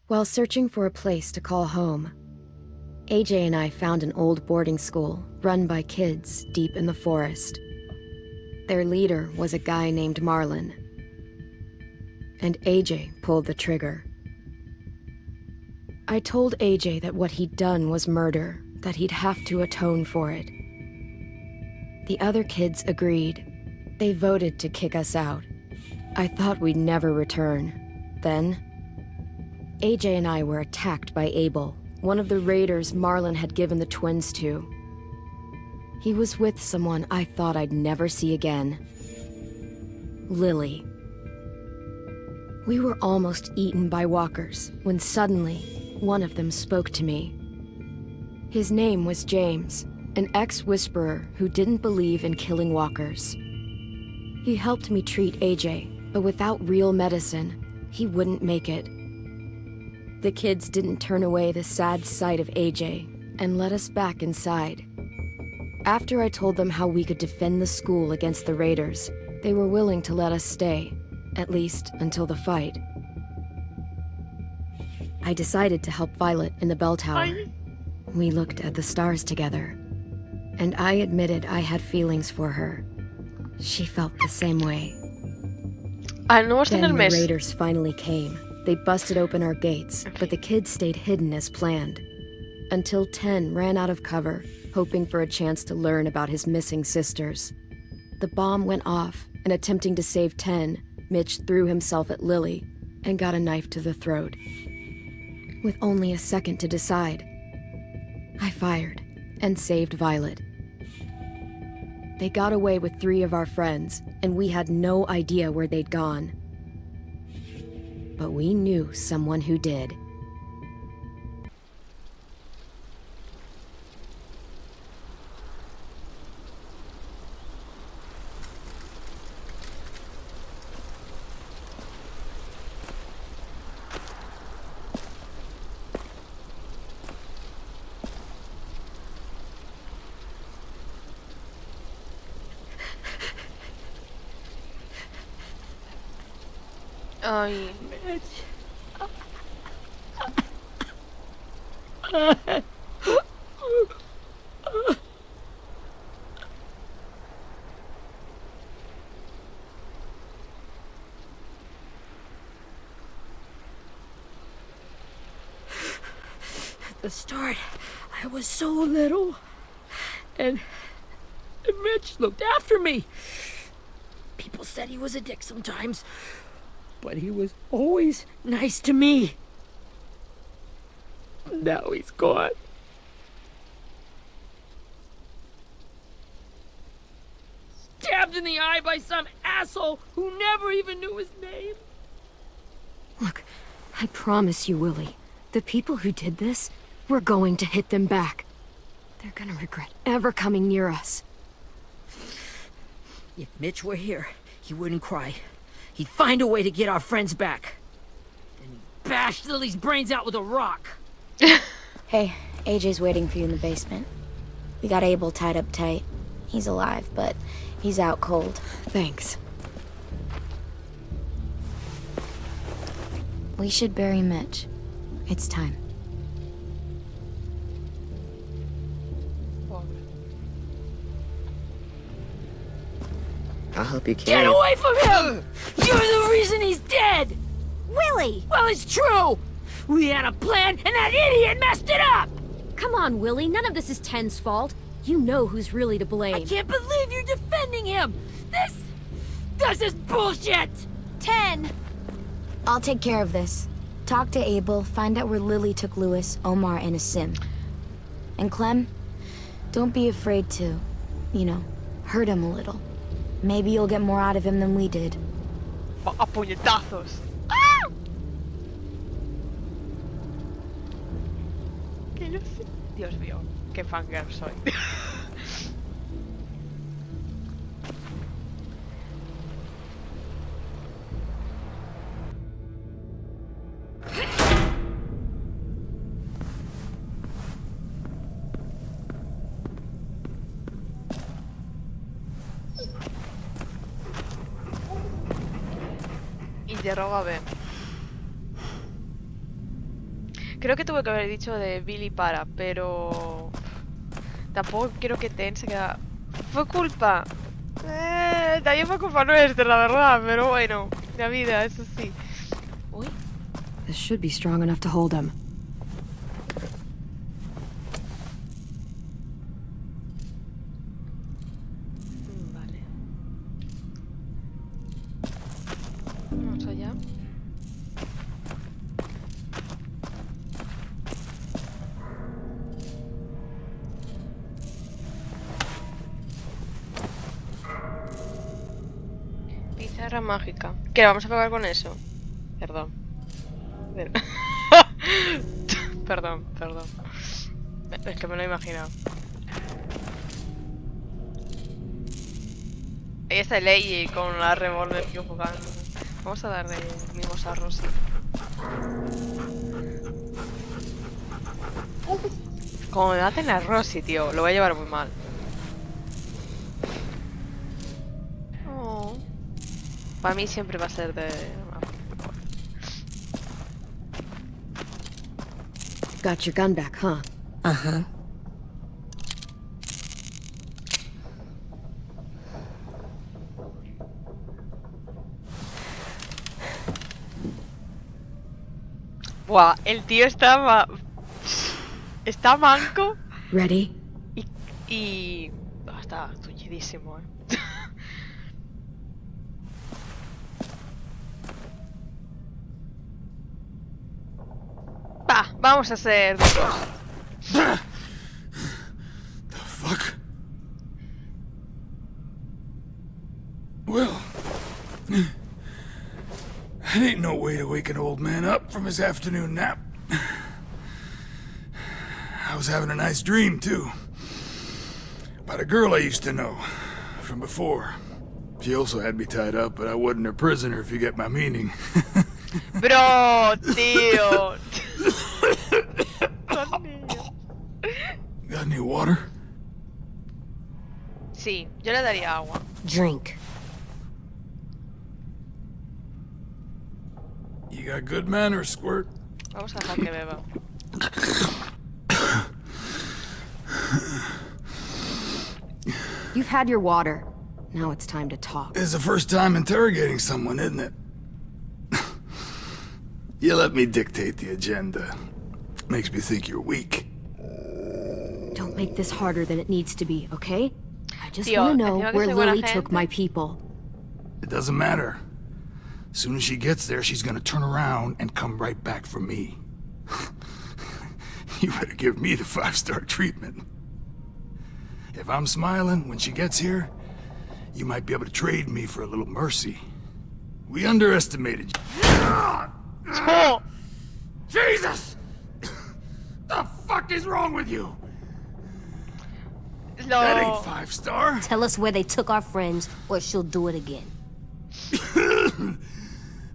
While searching for a place to call home, AJ and I found an old boarding school run by kids deep in the forest. Their leader was a guy named Marlon, and AJ pulled the trigger. I told AJ that what he'd done was murder, that he'd have to atone for it. The other kids agreed. They voted to kick us out. I thought we'd never return. Then, AJ and I were attacked by Abel, one of the raiders Marlon had given the twins to. He was with someone I thought I'd never see again. Lilly. We were almost eaten by walkers when suddenly, one of them spoke to me. His name was James, an ex-whisperer who didn't believe in killing walkers. He helped me treat AJ, but without real medicine, he wouldn't make it. The kids didn't turn away the sad sight of AJ and let us back inside. After I told them how we could defend the school against the raiders, they were willing to let us stay, at least until the fight. I decided to help Violet in the bell tower. We looked at the stars together, and I admitted I had feelings for her. She felt the same way. No está en Then el the mes. raiders finally came. They busted open our gates, but the kids stayed hidden as planned. Until 10 ran out of cover, hoping for a chance to learn about his missing sisters. The bomb went off, and attempting to save 10, Mitch threw himself at Lilly and got a knife to the throat. With only a second to decide, I fired and saved Violet. They got away with 3 of our friends, and we had no idea where they'd gone. But we knew someone who did. Ay, At the start, I was so little, and Mitch looked after me. People said he was a dick sometimes, but he was always nice to me. Now he's gone. Stabbed in the eye by some asshole who never even knew his name. Look, I promise you, Willie, the people who did this, we're going to hit them back. They're gonna regret ever coming near us. If Mitch were here, he wouldn't cry. He'd find a way to get our friends back. Then he'd bash Lily's brains out with a rock. Hey, AJ's waiting for you in the basement. We got Abel tied up tight. He's alive, but he's out cold. Thanks. We should bury Mitch. It's time. I'll help you Get carry. away from him! You're the reason he's dead! Willie! Well, it's true! We had a plan, and that idiot messed it up! Come on, Willie, none of this is Ten's fault. You know who's really to blame. I can't believe you're defending him! This is bullshit! 10! I'll take care of this. Talk to Abel, find out where Lilly took Lewis, Omar, and Aasim. And Clem, don't be afraid to, hurt him a little. Maybe you'll get more out of him than we did. a puñetazos. ¡Ah! Que yo sé. Dios mío, qué fangirl soy. Interroga B. Creo que tuve que haber dicho de Billy para, pero... Tampoco quiero que Ten se quede... Fue culpa. También fue culpa nuestra, la verdad, pero bueno. La vida, eso sí. Uy. This should be strong enough to hold him. Vale. Vamos allá. Pizarra mágica. ¿Qué? ¿Vamos a acabar con eso? Perdón. Perdón. Es que me lo he imaginado. Ahí está Lilly con la revólver que jugando. Vamos a darle mimos a Rosy. Como me maten a Rosy, tío, lo voy a llevar muy mal. Oh. Para mí siempre va a ser de... Got your gun back, huh? Uh-huh. Buah, el tío está... Está manco Ready? y... Ah, está tullidísimo, Va, vamos a ser duros. The fuck? Well, that ain't no way to wake an old man up from his afternoon nap. I was having a nice dream, too. About a girl I used to know from before. She also had me tied up, but I wasn't her prisoner, if you get my meaning. Bro, tío. Son niños. Got any water? Sí, yo le daría agua. Drink. You got good manners, Squirt. Vamos a dejar que beba. You've had your water. Now it's time to talk. It's the first time interrogating someone, isn't it? You let me dictate the agenda. Makes me think you're weak. Don't make this harder than it needs to be, okay? I just Tío, want to know encima que where soy buena Lilly took gente. my people. It doesn't matter. As soon as she gets there, she's gonna turn around and come right back for me. You better give me the 5-star treatment. If I'm smiling when she gets here, you might be able to trade me for a little mercy. We underestimated you. ¡Oh! Jesus! The fuck is wrong with you? That ain't 5-star. Tell us where they took our friends, or she'll do it again.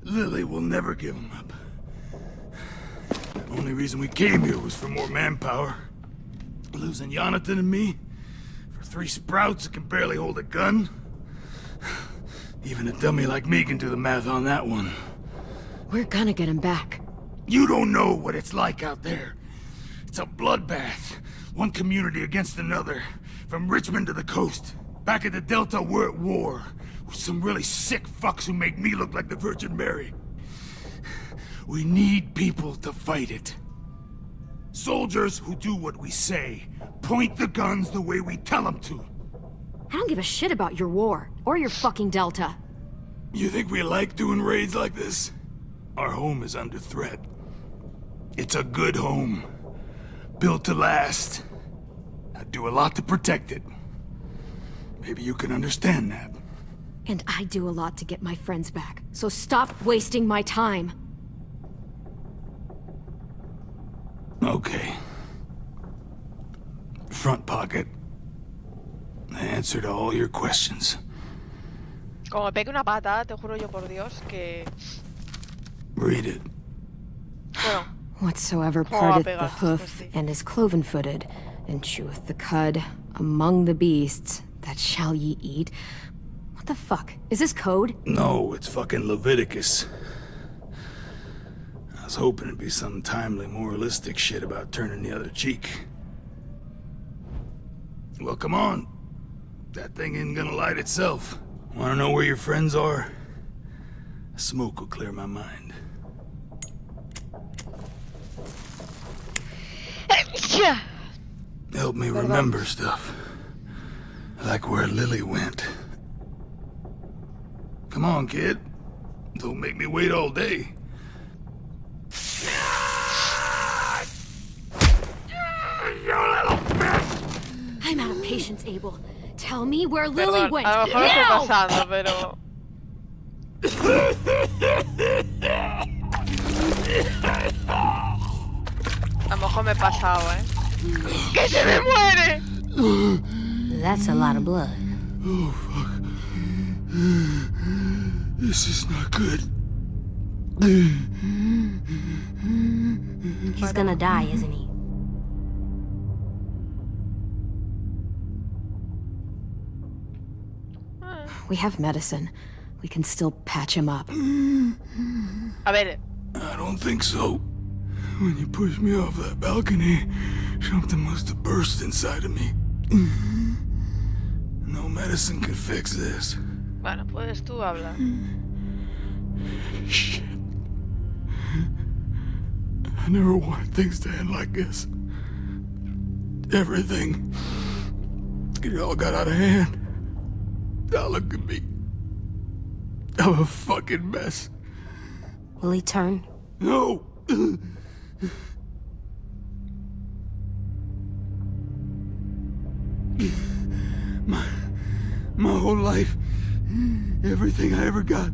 Lilly will never give him up. Only reason we came here was for more manpower. Losing Jonathan and me for 3 sprouts that can barely hold a gun. Even a dummy like me can do the math on that one. We're gonna get him back. You don't know what it's like out there. It's a bloodbath. One community against another. From Richmond to the coast. Back at the Delta, we're at war. With some really sick fucks who make me look like the Virgin Mary. We need people to fight it. Soldiers who do what we say. Point the guns the way we tell them to. I don't give a shit about your war, or your fucking Delta. You think we like doing raids like this? Our home is under threat. It's a good home. Built to last. I do a lot to protect it. Maybe you can understand that. And I do a lot to get my friends back, so stop wasting my time. Okay. Front pocket. The answer to all your questions. Como me pegue una pata, te juro yo por Dios que... Read it. Bueno, Whatsoever va a parteth the pegar, hoof pues sí. and is cloven-footed, and cheweth the cud among the beasts, that shall ye eat. What the fuck? Is this code? No, it's fucking Leviticus. Now was hoping it'd be some timely, moralistic shit about turning the other cheek. Well, come on. That thing isn't gonna light itself. Wanna know where your friends are? Smoke will clear my mind. Help me remember stuff. Like where Lilly went. Come on, kid. Don't make me wait all day. You little bitch! I'm out of patience, Abel. Tell me where Lilly Perdón, went. a lo mejor lo estoy Now! pasando, pero... A lo mejor me he pasado, ¡Que se me muere! That's a lot of blood. Oh, fuck. This is not good. He's gonna die, isn't he? We have medicine. We can still patch him up. A ver, I don't think so. When you pushed me off that balcony, something must have burst inside of me. No medicine could fix this. bueno, puedes tú hablar. Shit. I never wanted things to end like this. Everything. It all got out of hand. Now look at me. I'm a fucking mess. Will he turn? No! My whole life, everything I ever got,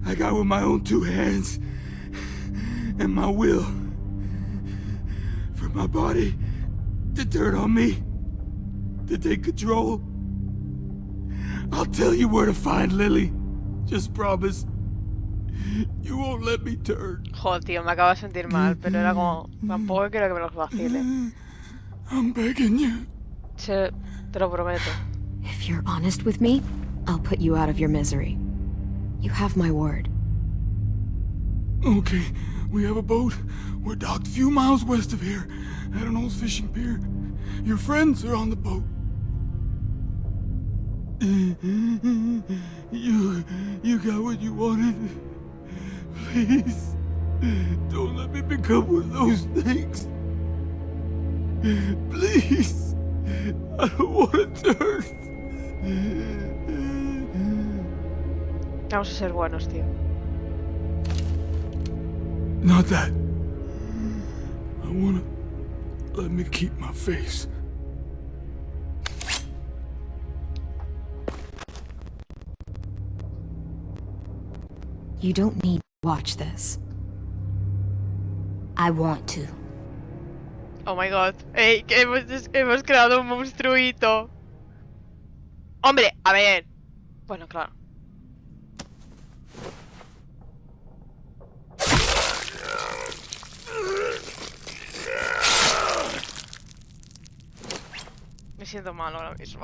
I got with my own two hands and my will. For my body to turn on me, to take control. I'll tell you where to find Lilly. Just promise. You won't let me turn. Joder, tío, me acabo de sentir mal, pero era como... Tampoco quiero que me los vacile. I'm begging you. Che, te lo prometo. If you're honest with me, I'll put you out of your misery. You have my word. Okay, we have a boat. We're docked a few miles west of here, at an old fishing pier. Your friends are on the boat. You got what you wanted. Please, don't let me become one of those things. Please, I don't want to turn. Vamos a ser buenos, tío. Not that. I wanna let me keep my face. You don't need to watch this. I want to. Oh my god. Ey, que hemos creado un monstruito. Hombre, a ver. Bueno, claro. Me siento mal ahora mismo.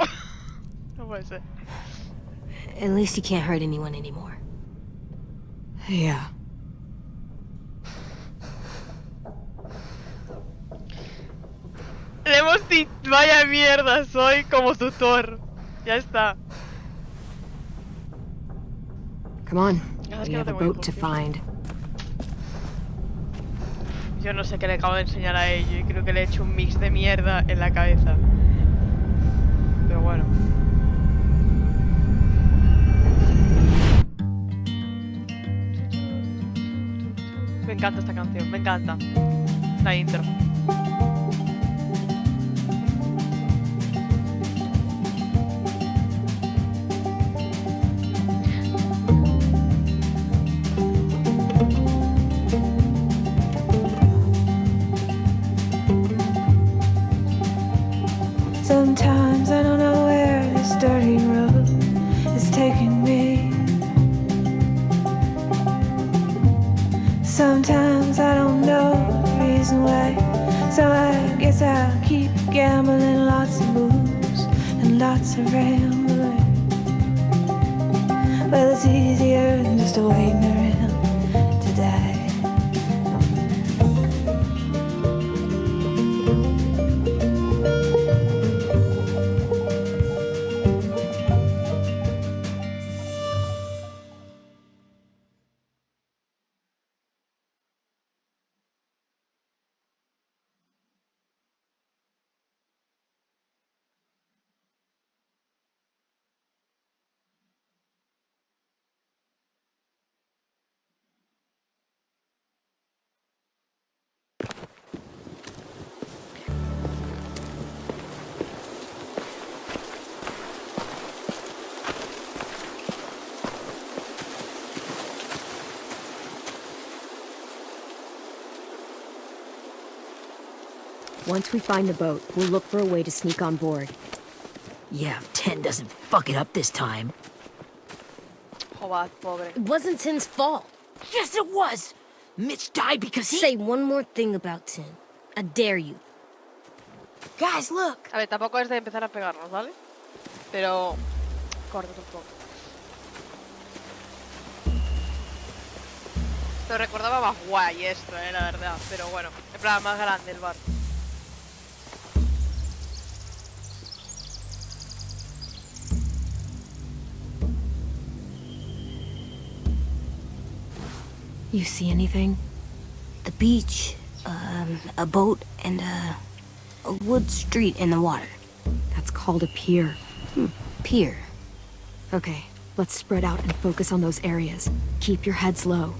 No puede ser. At least he can't hurt anyone anymore. Yeah. Le hemos dicho, vaya mierda, soy como tutor. Ya está. Come on. Ah, es We que no have a tengo boat to info, find. Yo no sé qué le acabo de enseñar a ello y creo que le he hecho un mix de mierda en la cabeza. Pero bueno. Me encanta esta canción, me encanta. La intro. Sometimes I don't know where this dirty road is taking me. Sometimes I don't know the reason why, so I guess I'll keep gambling, lots of moves and lots of rambling. Well, it's easier than just waiting around to die. Once we find the boat, we'll look for a way to sneak on board. Yeah, if 10 doesn't fuck it up this time. Joder, pobre. It wasn't Tin's fault. Yes, it was! Mitch died because he... Say one more thing about Tin. I dare you. Guys, look! A ver, tampoco es de empezar a pegarnos, ¿vale? Pero... corta un poco. Lo recordaba más guay esto, la verdad. Pero bueno, en plan más grande el barco. You see anything? The beach, a boat, and a wood street in the water. That's called a pier. Pier. Okay, let's spread out and focus on those areas. Keep your heads low.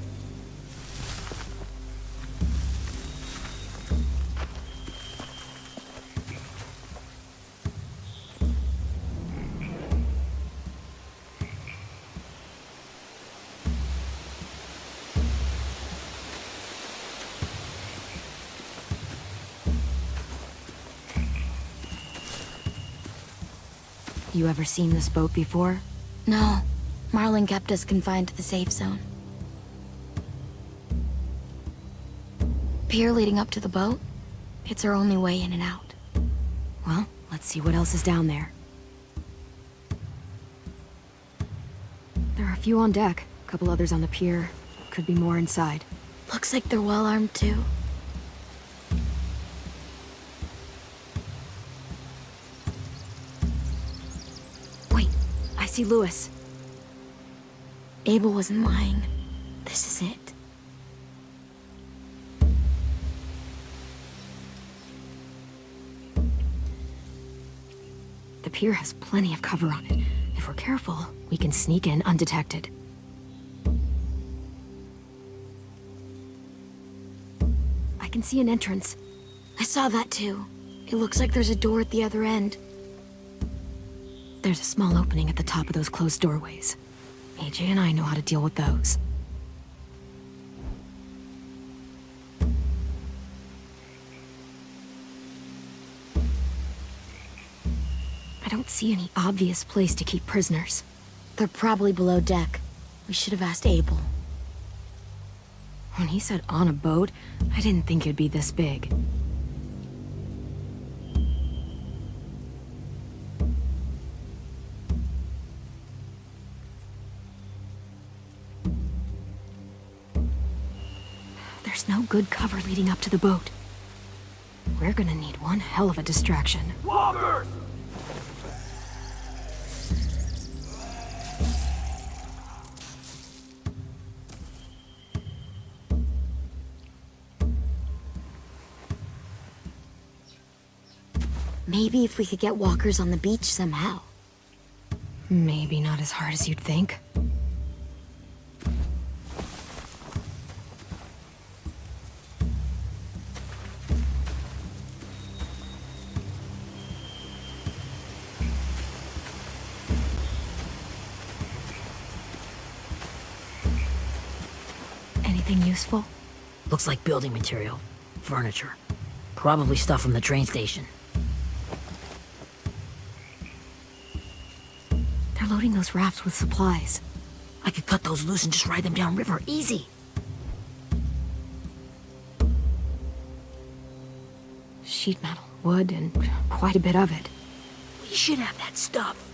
You ever seen this boat before? No. Marlin kept us confined to the safe zone. Pier leading up to the boat? It's our only way in and out. Well, let's see what else is down there. There are a few on deck, a couple others on the pier. Could be more inside. Looks like they're well armed too. Wait, I see Lewis. Abel wasn't lying. This is it. The pier has plenty of cover on it. If we're careful, we can sneak in undetected. I can see an entrance. I saw that too. It looks like there's a door at the other end. There's a small opening at the top of those closed doorways. AJ and I know how to deal with those. I don't see any obvious place to keep prisoners. They're probably below deck. We should have asked Abel. When he said on a boat, I didn't think it'd be this big. There's no good cover leading up to the boat. We're gonna need one hell of a distraction. Walkers! Maybe if we could get walkers on the beach somehow. Maybe not as hard as you'd think. Anything useful? Looks like building material. Furniture. Probably stuff from the train station. They're loading those rafts with supplies. I could cut those loose and just ride them downriver. Easy. Sheet metal, wood, and quite a bit of it. We should have that stuff.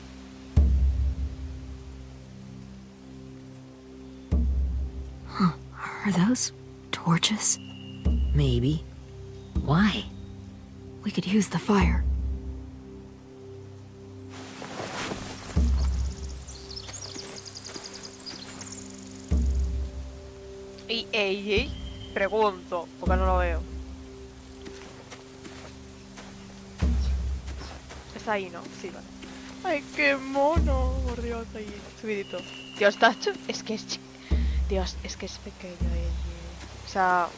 Huh. Are those torches? Maybe. Why? We could use the fire. Y AJ, pregunto, porque no lo veo. Está ahí, ¿no? Sí, vale. Ay, qué mono, por Dios, ahí, subidito. Dios, está hecho... Es que es... Dios, es que es pequeño AJ. O sea...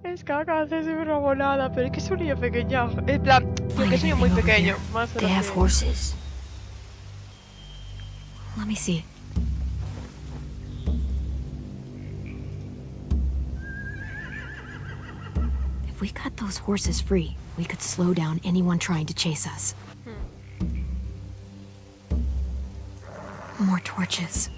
Es caca, soy una bonada, pero es que es un niño pequeñajo. En plan, tío, que es un niño muy pequeño. Más de They lo have que... horses. Let me see. If we cut those horses free, we could slow down anyone trying to chase us. More torches.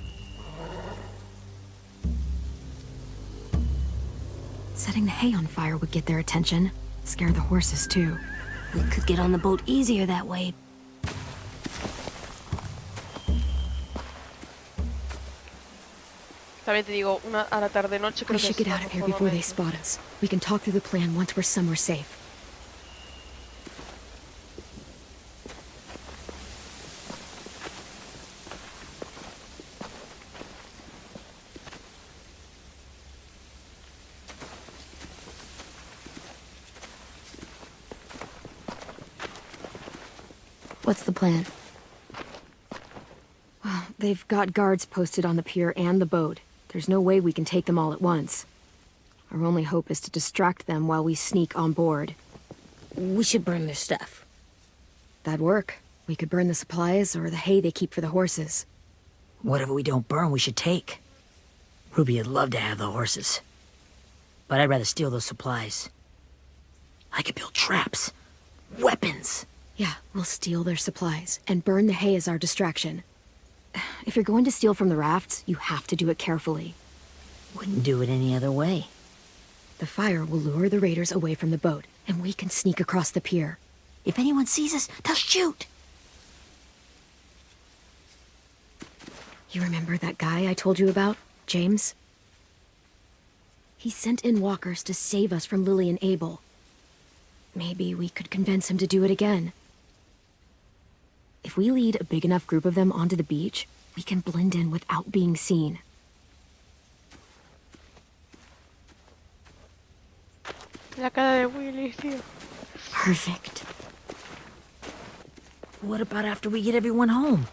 Setting the hay on fire would get their attention. Scare the horses, too. We could get on the boat easier that way. También te digo, a la tarde-noche creo We que should es get un out of here buen before they momento. spot us. We can talk through the plan once we're somewhere safe. What's the plan? Well, they've got guards posted on the pier and the boat. There's no way we can take them all at once. Our only hope is to distract them while we sneak on board. We should burn their stuff. That'd work. We could burn the supplies or the hay they keep for the horses. Whatever we don't burn, we should take. Ruby would love to have the horses. But I'd rather steal those supplies. I could build traps. Weapons. Yeah, we'll steal their supplies and burn the hay as our distraction. If you're going to steal from the rafts, you have to do it carefully. Wouldn't do it any other way. The fire will lure the raiders away from the boat, and we can sneak across the pier. If anyone sees us, they'll shoot. You remember that guy I told you about, James? He sent in walkers to save us from Lilly and Abel. Maybe we could convince him to do it again. If we lead a big enough group of them onto the beach, we can blend in without being seen. La cara de Willy, tío. Perfect. What about after we get everyone home?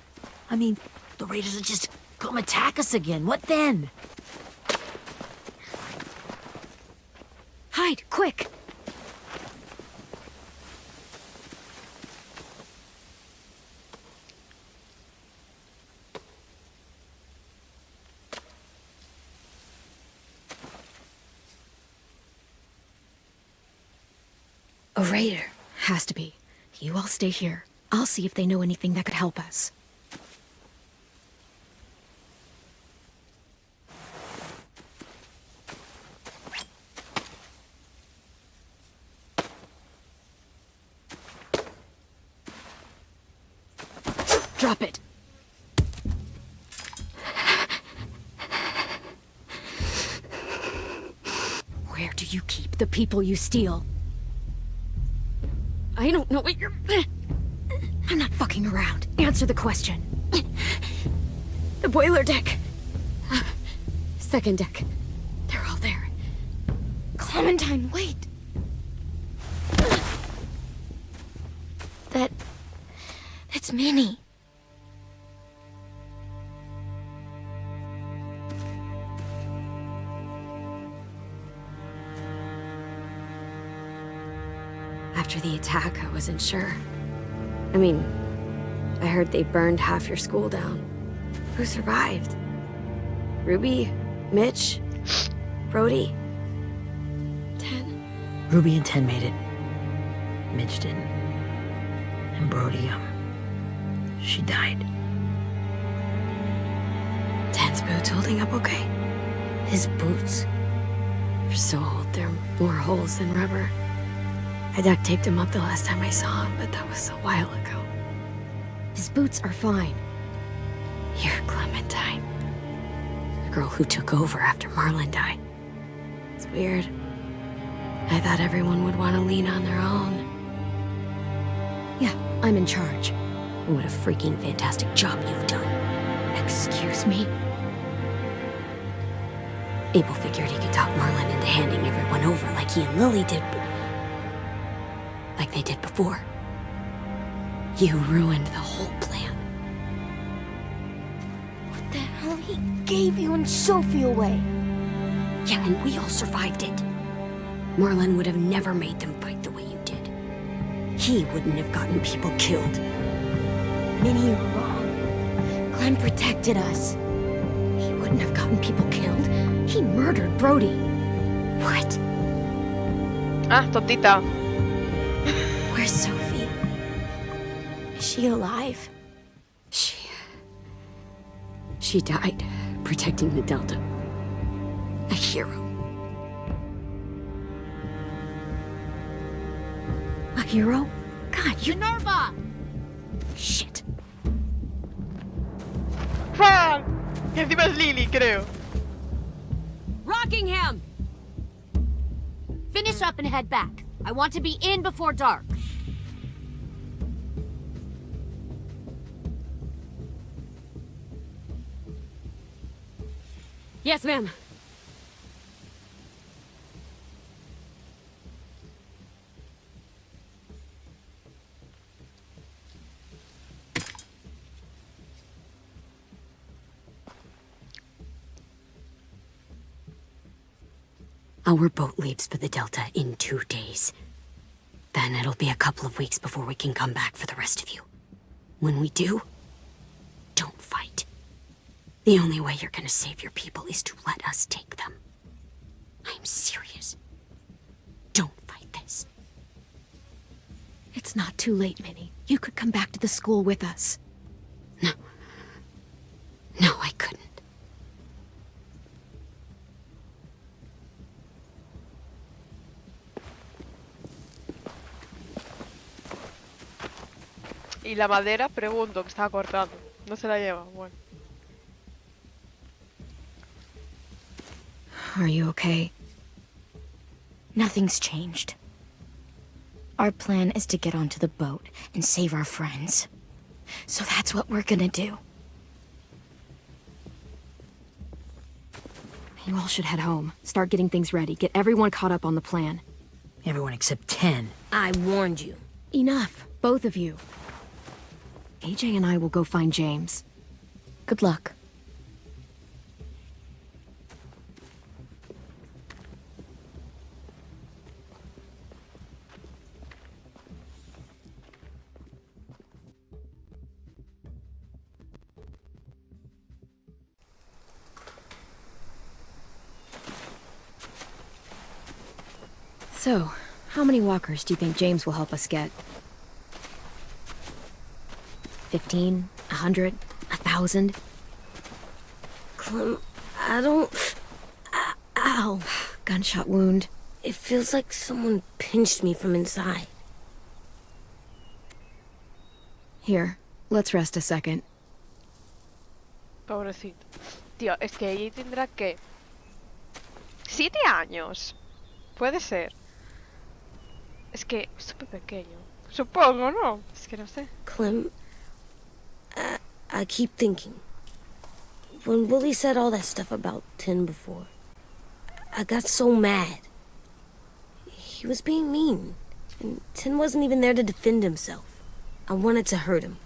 I mean, the raiders will just come attack us again. What then? Hide, quick! A raider. Has to be. You all stay here. I'll see if they know anything that could help us. Drop it. Where do you keep the people you steal? I don't know what you're... I'm not fucking around. Answer the question. The boiler deck. Second deck. They're all there. Clementine, wait. That's Minnie. After the attack, I wasn't sure. I mean, I heard they burned half your school down. Who survived? Ruby? Mitch? Brody? 10? Ruby and 10 made it. Mitch didn't. And Brody, she died. 10's boots holding up okay? His boots. They're so old, there are more holes than rubber. I duct taped him up the last time I saw him, but that was a while ago. His boots are fine. You're Clementine. The girl who took over after Marlon died. It's weird. I thought everyone would want to lean on their own. Yeah, I'm in charge. What a freaking fantastic job you've done. Excuse me? Abel figured he could talk Marlon into handing everyone over like he and Lilly did, but... like they did before. You ruined the whole plan. What the hell? He gave you and Sophie away. Yeah, and we all survived it. Marlon would have never made them fight the way you did. He wouldn't have gotten people killed. Minnie, you're wrong. Clem protected us. He wouldn't have gotten people killed. He murdered Brody. What? Ah, tontita. Where's Sophie? Is she alive? She died protecting the Delta. A hero. A hero? God, you... Minerva! Shit. ¡Fuck! Que encima es Lilly, creo. Rockingham! Finish up and head back. I want to be in before dark. Yes, ma'am. Our boat leaves for the Delta in 2 days. Then it'll be a couple of weeks before we can come back for the rest of you. When we do, don't fight. The only way you're gonna save your people is to let us take them. I'm serious. Don't fight this. It's not too late, Minnie. You could come back to the school with us. No. No, I couldn't. Y la madera, pregunto, que estaba cortando. No se la lleva, bueno. Are you okay? Nothing's changed. Our plan is to get onto the boat and save our friends. So that's what we're gonna do. You all should head home. Start getting things ready. Get everyone caught up on the plan. Everyone except 10. I warned you. Enough, both of you. AJ and I will go find James. Good luck. So, how many walkers do you think James will help us get? 15? 100? 1,000? Clem, I don't... Ow. Gunshot wound. It feels like someone pinched me from inside. Here, let's rest a second. Pobrecito. Tío, es que ella tendrá que... 7 años. Puede ser. Es que es súper pequeño. Supongo, ¿no? Es que no sé. Clem, I keep thinking. When Willie said all that stuff about 10 before, I got so mad. He was being mean. And 10 wasn't even there to defend himself. I wanted to hurt him.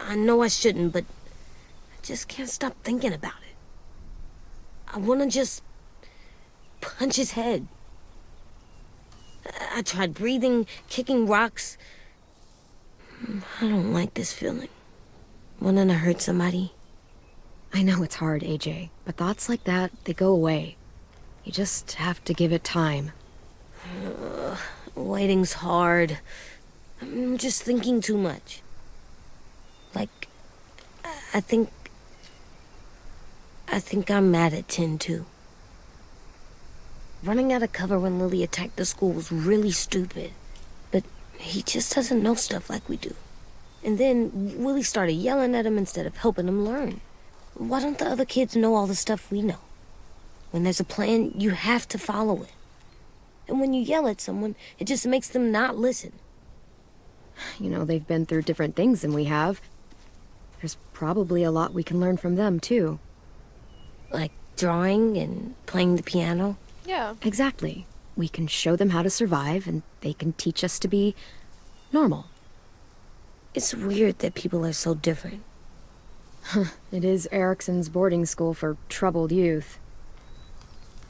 I know I shouldn't, but I just can't stop thinking about it. I want to just punch his head. I tried breathing, kicking rocks. I don't like this feeling. Wanting to hurt somebody. I know it's hard, AJ, but thoughts like that, they go away. You just have to give it time. Waiting's hard. I'm just thinking too much. Like, I think I'm mad at 10 too. Running out of cover when Lilly attacked the school was really stupid. But he just doesn't know stuff like we do. And then Willie started yelling at him instead of helping him learn. Why don't the other kids know all the stuff we know? When there's a plan, you have to follow it. And when you yell at someone, it just makes them not listen. You know, they've been through different things than we have. There's probably a lot we can learn from them, too. Like drawing and playing the piano. Yeah. Exactly. We can show them how to survive, and they can teach us to be normal. It's weird that people are so different. It is Erickson's boarding school for troubled youth.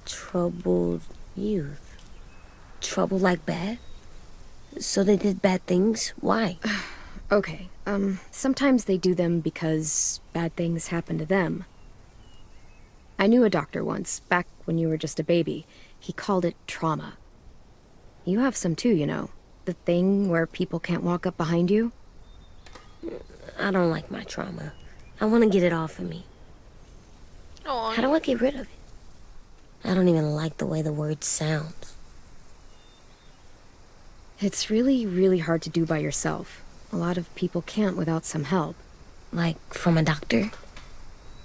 Troubled youth? Trouble like bad? So they did bad things? Why? Okay, sometimes they do them because bad things happen to them. I knew a doctor once, back when you were just a baby. He called it trauma. You have some too, you know. The thing where people can't walk up behind you. I don't like my trauma. I want to get it off of me. Oh, How do I get rid of it? I don't even like the way the word sounds. It's really, really hard to do by yourself. A lot of people can't without some help. Like from a doctor?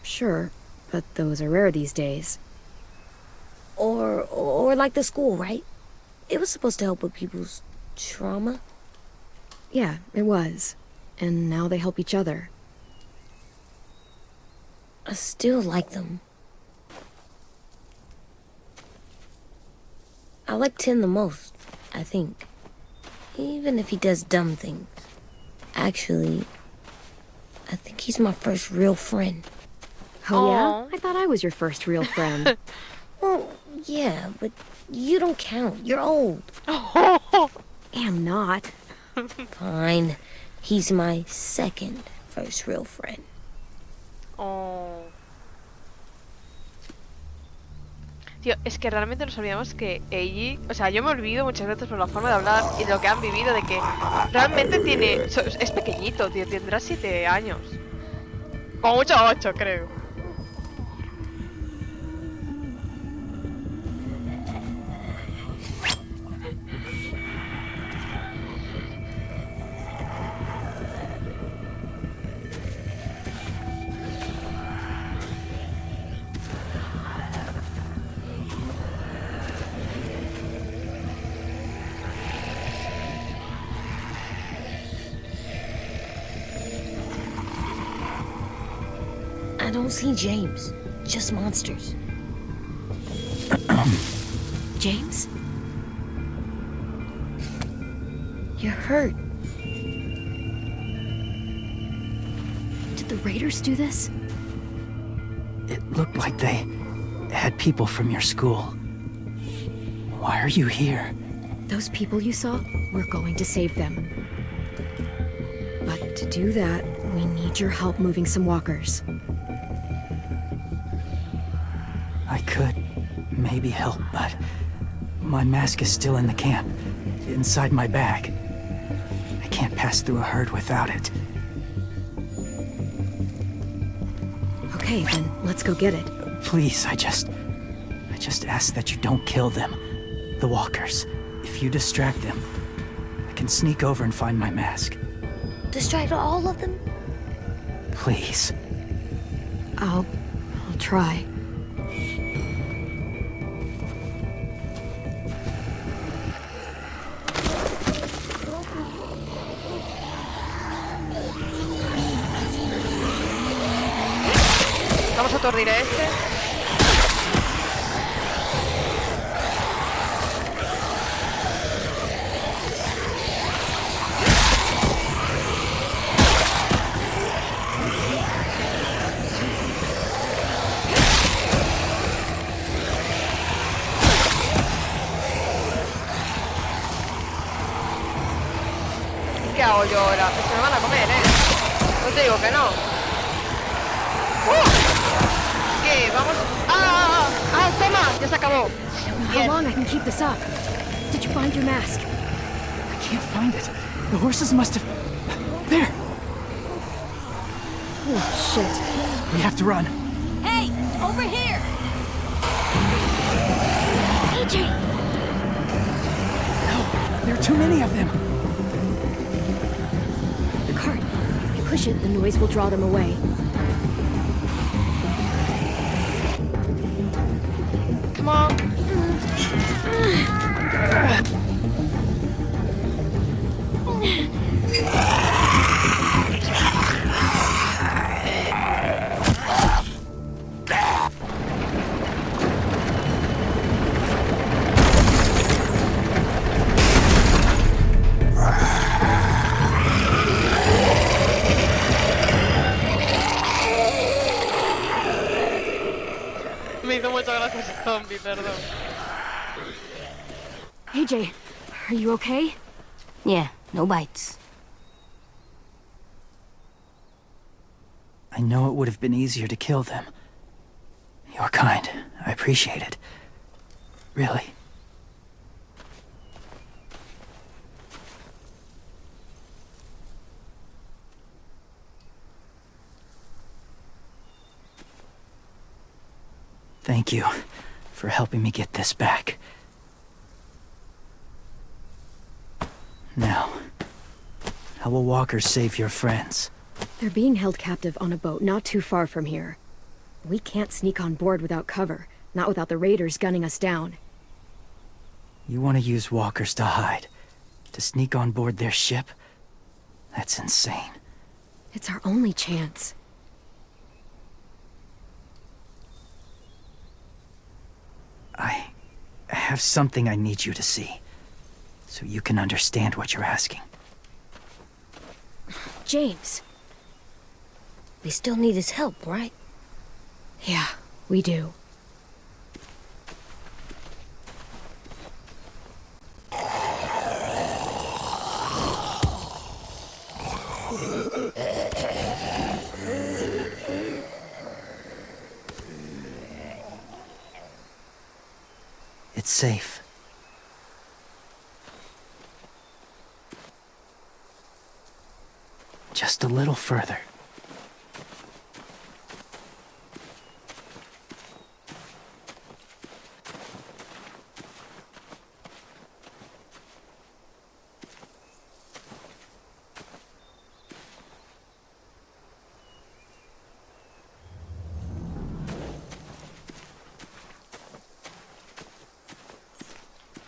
Sure, but those are rare these days. Or like the school, right? It was supposed to help with people's trauma. Yeah, it was. And now they help each other. I still like them. I like Tin the most, I think. Even if he does dumb things. Actually, I think he's my first real friend. Oh, Aw. yeah? I thought I was your first real friend. Well, yeah, but you don't count. You're old. Am not. Fine. He's my second first real friend. Oh. Tío, es que realmente nos olvidamos que Eiji... O sea, yo me olvido muchas veces por la forma de hablar y de lo que han vivido, de que realmente tiene... Es pequeñito, tío, tendrá 7 años. Como mucho 8, creo. I don't see James. Just monsters. James? You're hurt. Did the raiders do this? It looked like they had people from your school. Why are you here? Those people you saw, we're going to save them. But to do that, we need your help moving some walkers. I could maybe help, but my mask is still in the camp, inside my bag. I can't pass through a herd without it. Okay, then let's go get it. Please, I just ask that you don't kill them. The walkers. If you distract them, I can sneak over and find my mask. Distract all of them? Please. I'll try. Vamos a aturdir a este. ¿Qué hago yo ahora? Pues me van a comer, No te digo que no. ¿Qué? Vamos... ¡Ah! ¡Toma! Ya se acabó. How long I can keep this up? Did you find your mask? I can't find it. The horses must have... There! Oh, shit. We have to run. Hey, over here! AJ! No, there are too many of them. The cart. If we push it, the noise will draw them away. Come on. Me hizo mucha gracia ese zombie, perdón. AJ, are you okay? Yeah, no bites. I know it would have been easier to kill them. You're kind. I appreciate it. Really. Thank you for helping me get this back. Now, how will walkers save your friends? They're being held captive on a boat not too far from here. We can't sneak on board without cover, not without the raiders gunning us down. You want to use walkers to hide? To sneak on board their ship? That's insane. It's our only chance. I have something I need you to see, so you can understand what you're asking. James. We still need his help, right? Yeah, we do. It's safe. Just a little further.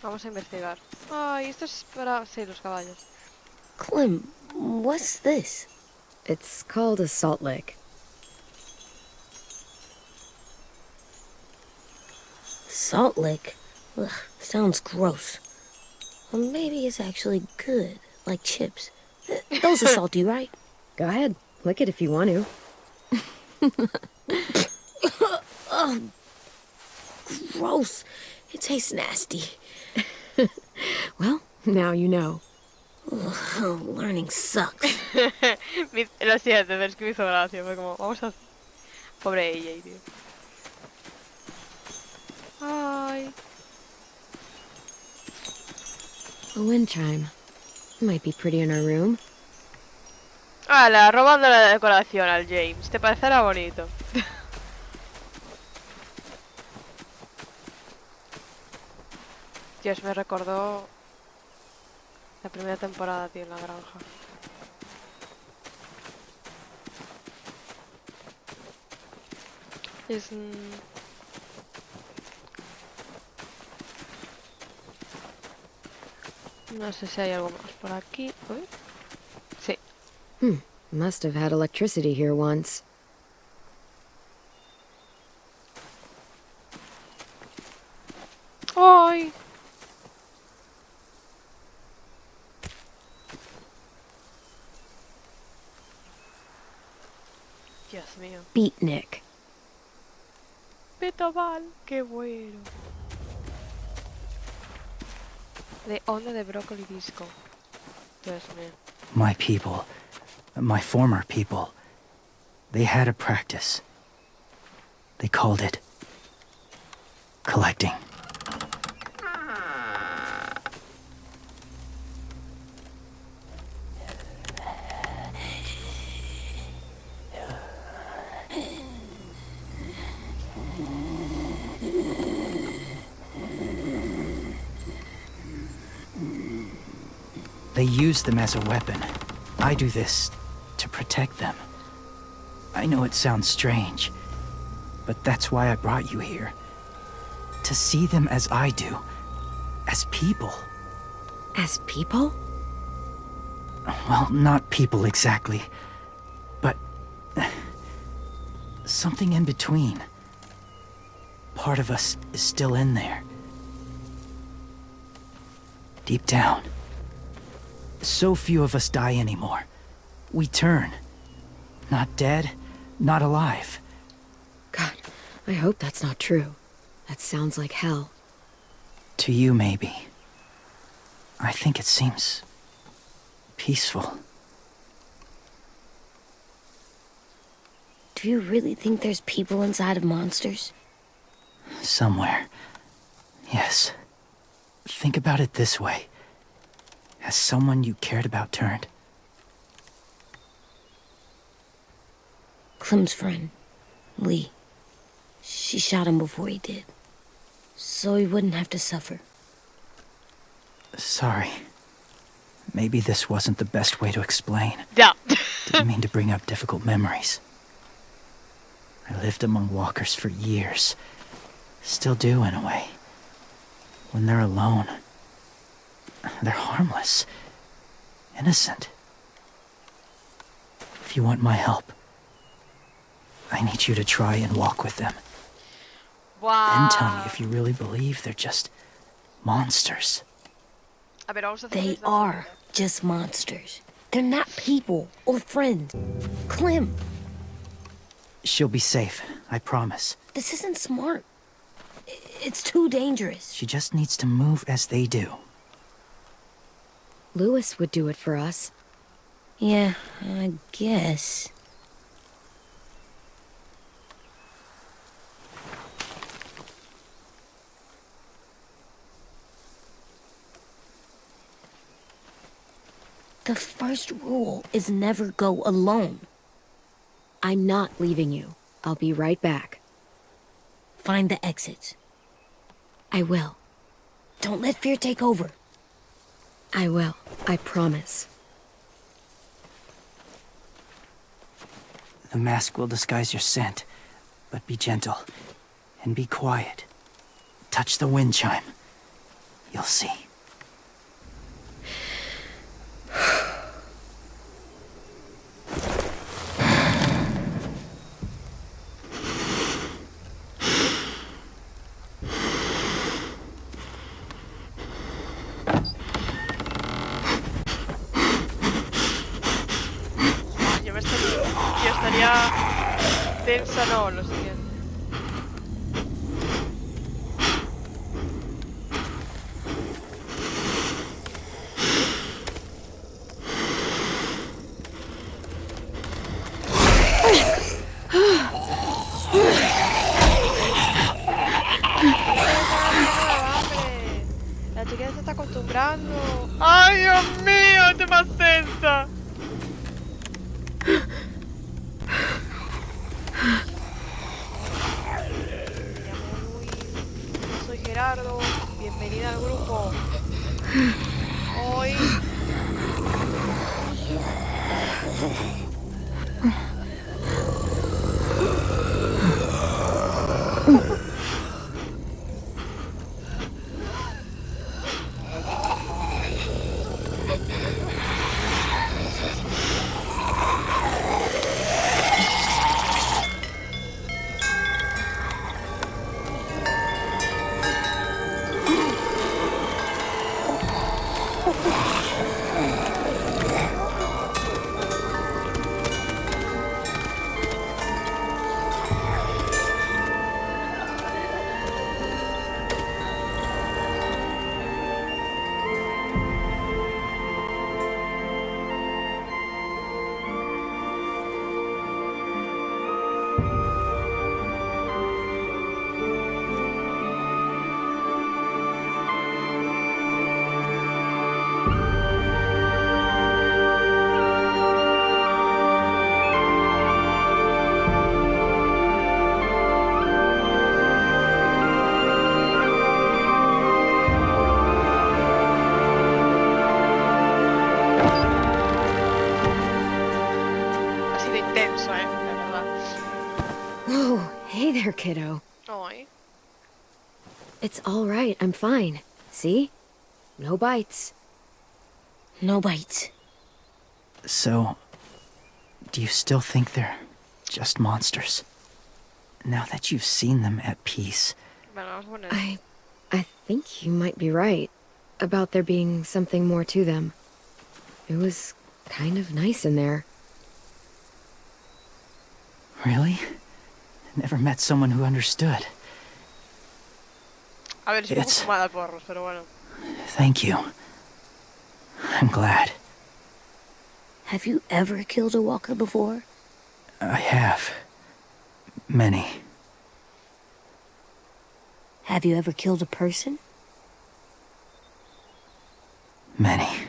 Vamos a investigar. Ay, esto es para... Sí, los caballos. Clem, what's this? It's called a salt lick. Salt lick? Ugh, sounds gross. Or maybe it's actually good, like chips. Those are salty, right? Go ahead, lick it if you want to. Oh, gross. It tastes nasty. Well, now you know. Ugh, learning sucks. Lo siento, pero es que me hizo gracia. Fue como, vamos a... Pobre ella, tío. Ay. A wind chime. Might be pretty in our room. ¡Hala! Robando la decoración al James. ¿Te parecerá bonito? Dios, me recordó la primera temporada, tío, en la granja. Es... No sé si hay algo más por aquí. Uy. Sí. Must have had electricity here once. ¡Ay! Dios mío. Beatnik. Petoval, qué bueno. De onda de brócoli disco. Dios mío. My people, my former people, they had a practice. They called it collecting. They use them as a weapon. I do this to protect them. I know it sounds strange, but that's why I brought you here. To see them as I do. As people. As people? Well, not people exactly, but something in between. Part of us is still in there. Deep down. So few of us die anymore. We turn. Not dead, not alive. God, I hope that's not true. That sounds like hell. To you, maybe. I think it seems peaceful. Do you really think there's people inside of monsters? Somewhere. Yes. Think about it this way. Has someone you cared about turned? Clem's friend, Lee. She shot him before he did, so he wouldn't have to suffer. Sorry. Maybe this wasn't the best way to explain. Ya. Didn't mean to bring up difficult memories. I lived among walkers for years. Still do, in a way. When they're alone, they're harmless. Innocent. If you want my help, I need you to try and walk with them. Then tell me Wow. if you really believe they're just monsters. A ver, vamos a hacer They esta are segunda. just monsters. They're not people or friends. Clem, She'll be safe, I promise. this isn't smart. It's too dangerous. She just needs to move as they do. Lewis would do it for us. Yeah, I guess. The first rule is never go alone. I'm not leaving you. I'll be right back. Find the exits. I will. Don't let fear take over. I will. I promise. The mask will disguise your scent, but be gentle and be quiet. Touch the wind chime. You'll see. Yo estaría tensa, no, lo siguiente. La chica se está acostumbrando. ¡Ay, Dios mío! ¡Estoy más tensa! Soy Gerardo, bienvenida al grupo. Hoy ha sido intenso, la verdad. Oh, hey there, kiddo. Ay. It's all right. I'm fine. See? No bites. No bites. So, do you still think they're just monsters? Now that you've seen them at peace, Bueno, vamos a poner. I think you might be right about there being something more to them. It was kind of nice in there. really? Never met someone who understood. A ver, estoy un It's- poco fumada porros, pero bueno. Thank you. I'm glad. Have you ever killed a walker before? I have. Many. Have you ever killed a person? Many.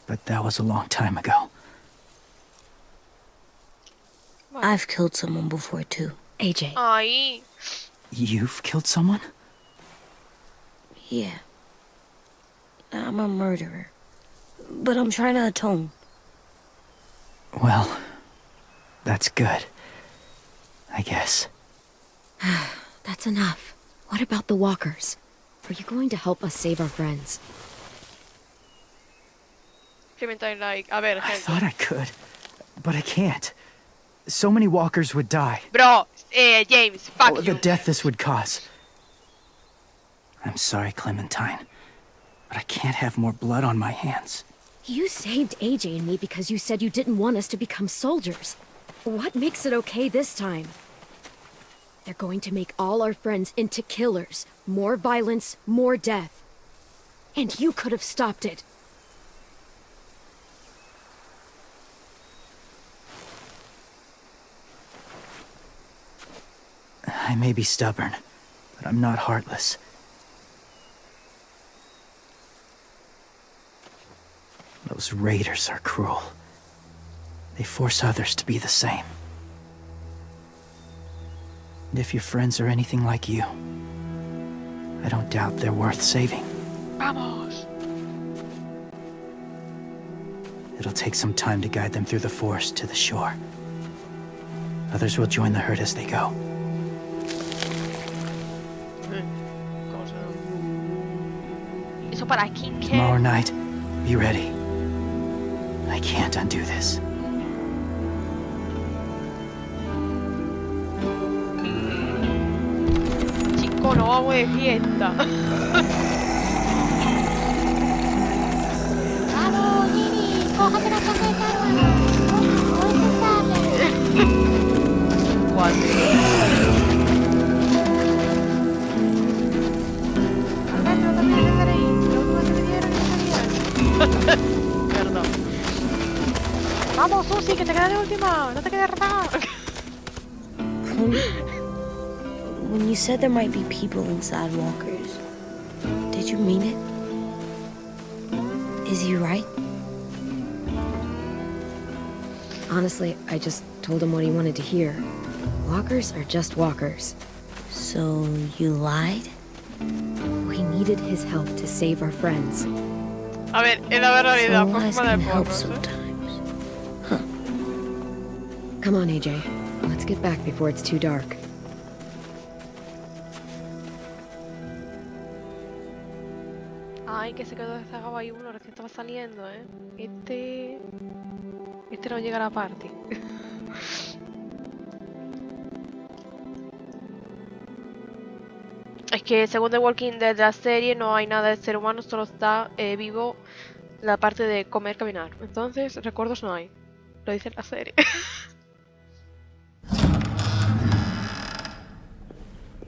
But that was a long time ago. I've killed someone before too. AJ. Ay. You've killed someone? Yeah. I'm a murderer. But I'm trying to atone. Well, that's good. I guess. That's enough. What about the walkers? Are you going to help us save our friends? Clementine, like, a ver, I gente. thought I could, but I can't. So many walkers would die. Bro, James, fuck Oh, you. the death this would cause. I'm sorry, Clementine, but I can't have more blood on my hands. You saved AJ and me because you said you didn't want us to become soldiers. What makes it okay this time? They're going to make all our friends into killers. More violence, more death. And you could have stopped it. I may be stubborn, but I'm not heartless. Those raiders are cruel. They force others to be the same. And if your friends are anything like you, I don't doubt they're worth saving. Vamos. It'll take some time to guide them through the forest to the shore. Others will join the herd as they go. Eso para quién, ¿qué? Tomorrow night, be ready. I can't undo this. Chico, no vamos de fiesta. ¡Vamos, Lilly! ¡Cógete la chaqueta nueva! ¡Voy a Perdón. Vamos, Susi, que te queda de última. No te quedes atrás. When you said there might be people inside walkers, did you mean it? Is he right? Honestly, I just told him what he wanted to hear. Walkers are just walkers. So you lied? We needed his help to save our friends. A ver, en la realidad, So por lies forma can de help porros, ¿eh? sometimes. Come on, AJ. Let's get back before it's too dark. Ay, que se quedó destacado ahí uno, recién estaba saliendo, ¿eh? Este no llega a la party. Es que según The Walking Dead de la serie no hay nada de ser humano, solo está vivo la parte de comer, caminar. Entonces, recuerdos no hay. Lo dice la serie.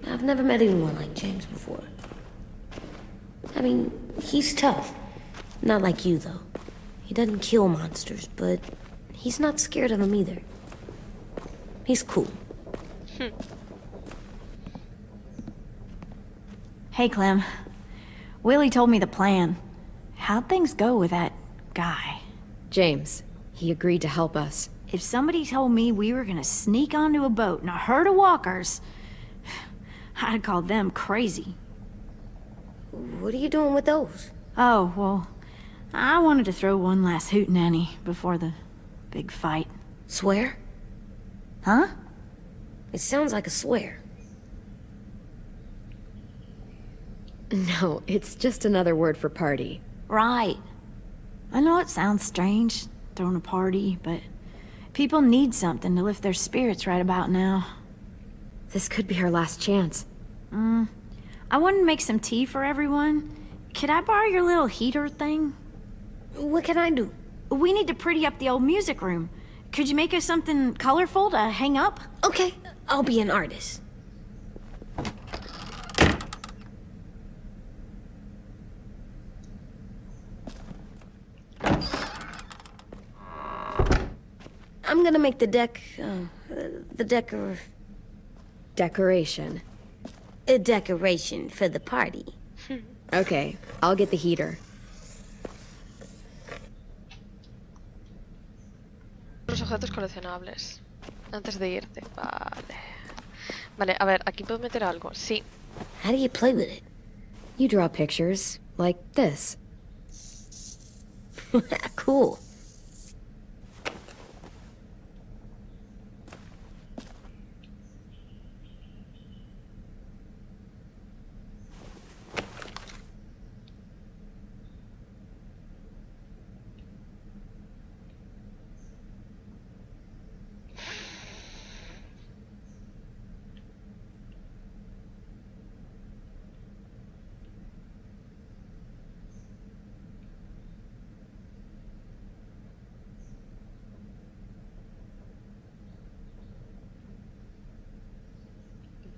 I've never met anyone like James before. I mean, he's tough. Not like you, though. He doesn't kill monsters, but he's not scared of them either. He's cool. Hey, Clem. Willie told me the plan. How'd things go with that guy? James, he agreed to help us. If somebody told me we were gonna sneak onto a boat in a herd of walkers, I'd call them crazy. What are you doing with those? Oh, well, I wanted to throw one last hootenanny before the big fight. Swear? Huh? It sounds like a swear. No, it's just another word for party. Right. I know it sounds strange, throwing a party, but people need something to lift their spirits right about now. This could be our last chance. I wanted to make some tea for everyone. Could I borrow your little heater thing? What can I do? We need to pretty up the old music room. Could you make us something colorful to hang up? Okay, I'll be an artist. I'm gonna make the Decoration. a decoration for the party. Okay, I'll get the heater. Los objetos coleccionables. Antes de irte, vale. Vale, a ver, aquí puedo meter algo. Sí. How do you play with it? You draw pictures, like this. Cool.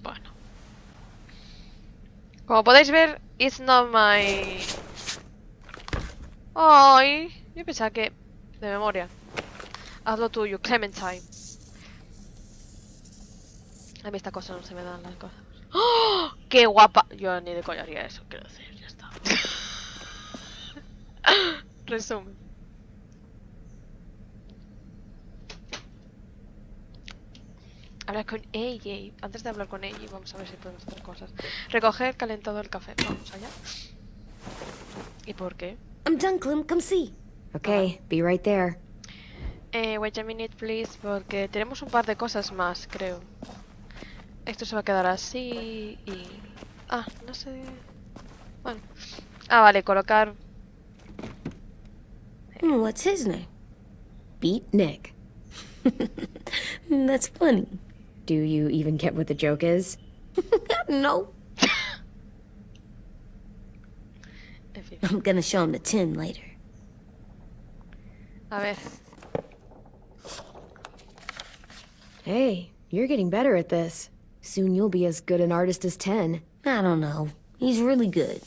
Bueno. Como podéis ver, it's not my... Ay, yo pensaba que... De memoria. Haz lo tuyo, Clementine. A mí esta cosa no se me dan las cosas. ¡Oh! ¡Qué guapa! Yo ni de coña haría eso, quiero decir, ya está. Resumen. Hablar con ella. Antes de hablar con ella, vamos a ver si podemos hacer cosas. Recoger calentado el café. Vamos allá. ¿Y por qué? I'm done, Clem. Come see. Okay, be right there. Wait a minute, please, porque tenemos un par de cosas más, creo. Esto se va a quedar así y... Ah, no sé... Bueno. Ah, vale, colocar... What's his name? Beat Nick. That's funny. Do you even get what the joke is? No. En fin. I'm gonna show him the tin later. A ver. Hey, you're getting better at this. Soon you'll be as good an artist as 10. I don't know. He's really good.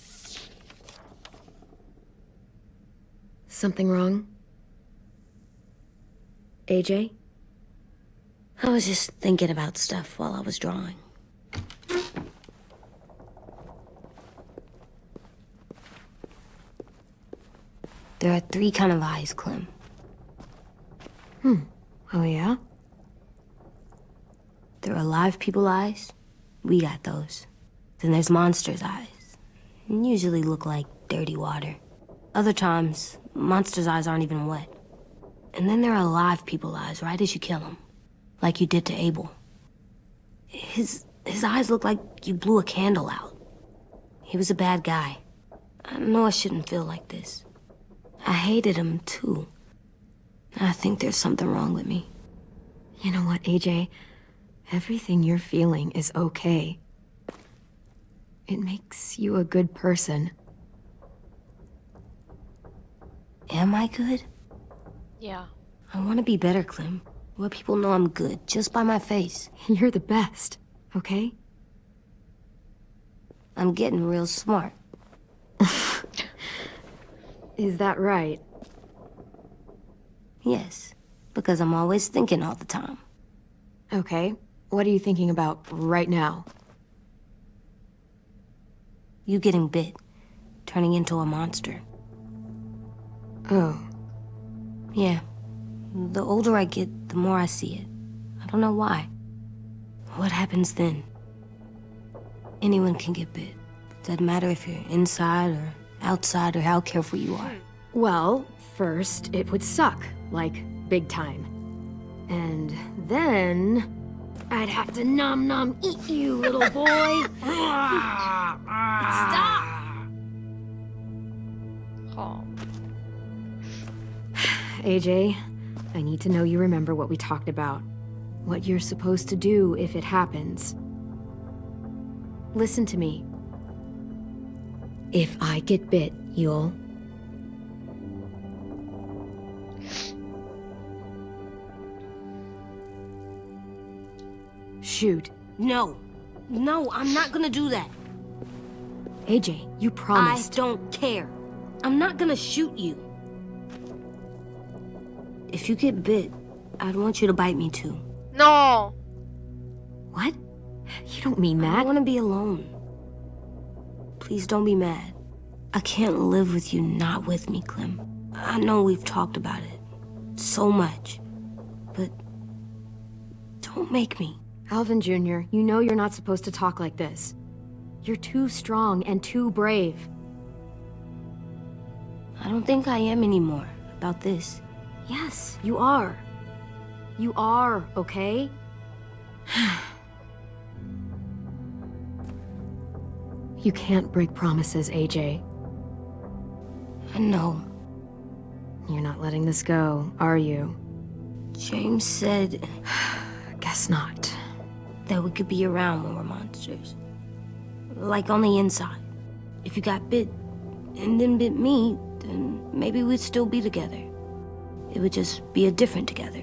Something wrong? AJ? I was just thinking about stuff while I was drawing. There are 3 kind of eyes, Clem. Oh, yeah? There are live people eyes. We got those. Then there's monsters' eyes. Usually look like dirty water. Other times, monsters' eyes aren't even wet. And then there are live people eyes right as you kill them. Like you did to Abel. His eyes look like you blew a candle out. He was a bad guy. I know I shouldn't feel like this. I hated him, too. I think there's something wrong with me. You know what, AJ? Everything you're feeling is okay. It makes you a good person. Am I good? Yeah. I want to be better, Clem. Let people know I'm good, just by my face. You're the best, okay? I'm getting real smart. Is that right? Yes, because I'm always thinking all the time. Okay. What are you thinking about right now? You getting bit, turning into a monster. Oh. Yeah. The older I get, the more I see it. I don't know why. What happens then? Anyone can get bit. Doesn't matter if you're inside or outside or how careful you are. Well, first, it would suck. Like, big time. And then... I'd have to nom eat you, little boy. Stop! Oh. AJ, I need to know you remember what we talked about. What you're supposed to do if it happens. Listen to me. If I get bit, you'll... shoot. No. No, I'm not gonna do that. AJ, you promised. I don't care. I'm not gonna shoot you. If you get bit, I'd want you to bite me too. No. What? You don't mean I that. want to be alone. Please don't be mad. I can't live with you not with me, Clem. I know we've talked about it so much, but don't make me. Alvin Jr., you know you're not supposed to talk like this. You're too strong and too brave. I don't think I am anymore about this. Yes, you are. You are, okay? You can't break promises, AJ. I know. You're not letting this go, are you? James said Guess not. that we could be around when we're monsters. Like on the inside. If you got bit and then bit me, then maybe we'd still be together. It would just be a different together.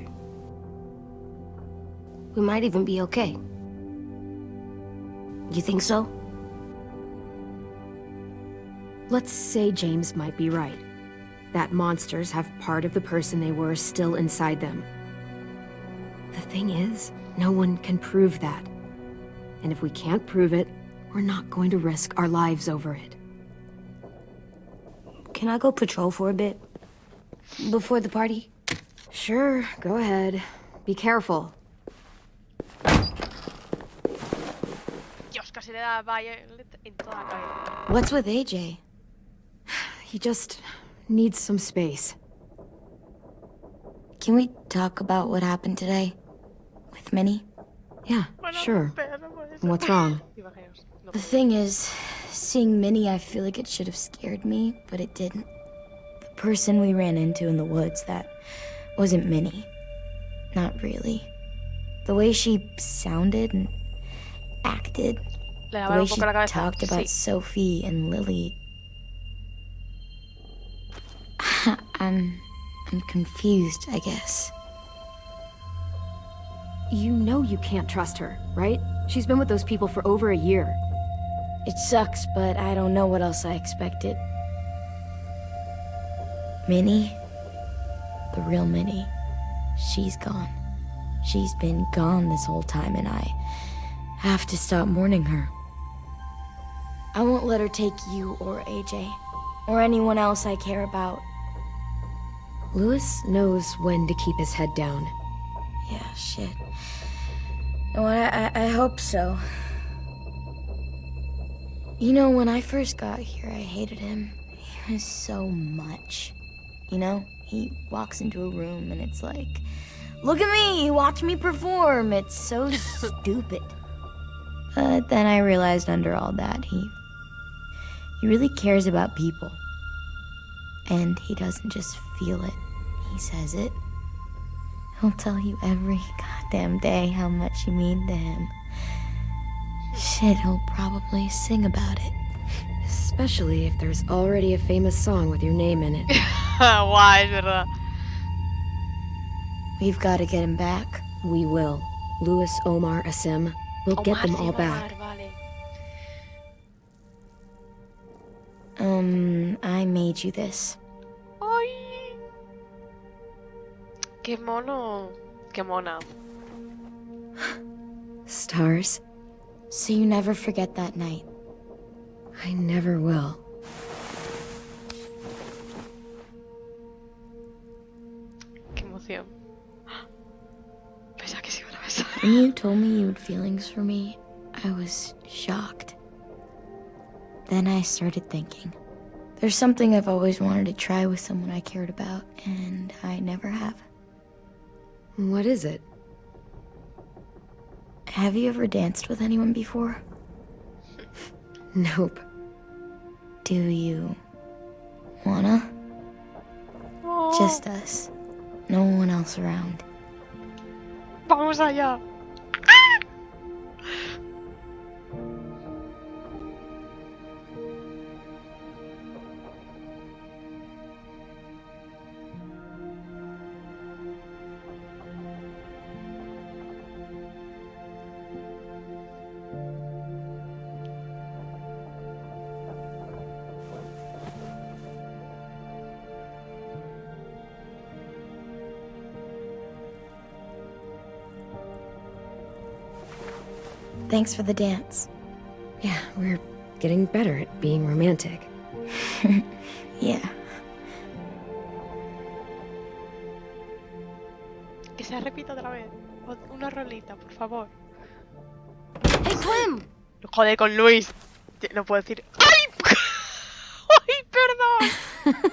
We might even be okay. You think so? Let's say James might be right. That monsters have part of the person they were still inside them. The thing is, no one can prove that. And if we can't prove it, we're not going to risk our lives over it. Can I go patrol for a bit? Before the party? Sure, go ahead. Be careful. Dios, casi le da Violet en toda la cabeza. What's with AJ? He just needs some space. Can we talk about what happened today? With Minnie? Yeah, sure. What's wrong? The thing is, seeing Minnie, I feel like it should have scared me, but it didn't. The person we ran into in the woods, that wasn't Minnie. Not really. The way she sounded and acted, Le the daba way un she poco la cabeza. talked about Sí. Sophie and Lilly. I'm confused, I guess. You know you can't trust her, right? She's been with those people for over a year. It sucks, but I don't know what else I expected. Minnie? The real Minnie. She's gone. She's been gone this whole time, and I have to stop mourning her. I won't let her take you or AJ, or anyone else I care about. Louis knows when to keep his head down. Yeah, shit. No, I hope so. You know, when I first got here, I hated him. He was so much. You know, he walks into a room and it's like, look at me, watch me perform. It's so stupid. But then I realized under all that, he really cares about people. And he doesn't just feel it, he says it. He'll tell you every goddamn day how much you mean to him. Shit, he'll probably sing about it. Especially if there's already a famous song with your name in it. Guau, es verdad. We've got to get him back. We will. Louis, Omar, Aasim. We'll get them all back. Vale. I made you this. ¡Ay! ¡Qué mono! ¡Qué mona! Stars? So you never forget that night. I never will. ¡Qué emoción! Pensaba que se iban a besar. When you told me you had feelings for me, I was shocked. Then I started thinking. There's something I've always wanted to try with someone I cared about, and I never have. What is it? Have you ever danced with anyone before? Nope. Do you wanna? Oh, Just us. No one else around. ¡Vamos allá! Thanks for the dance. Yeah, we're getting better at being romantic. Yeah. Que se repita otra vez. Una rolita, por favor. Hey, Clem! Joder, con Luis. No puedo decir... ¡Ay! ¡Ay, perdón!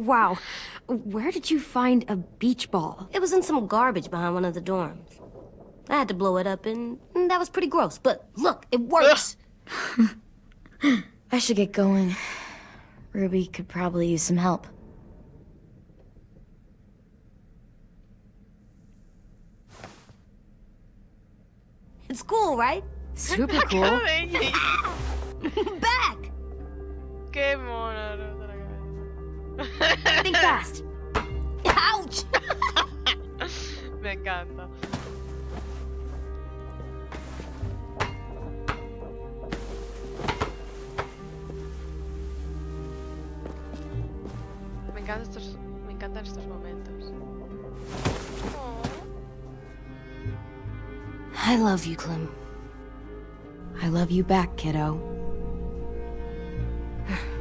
Wow. Where did you find a beach ball? It was in some garbage behind one of the dorms. I had to blow it up, and that was pretty gross. But look, it works! I should get going. Ruby could probably use some help. It's cool, right? Super cool. Cara de ella. Back! Qué mona, no te la Think cabeza. fast. Ouch! Me encanta. Me encantan estos momentos. I love you, Clem. I love you back, kiddo.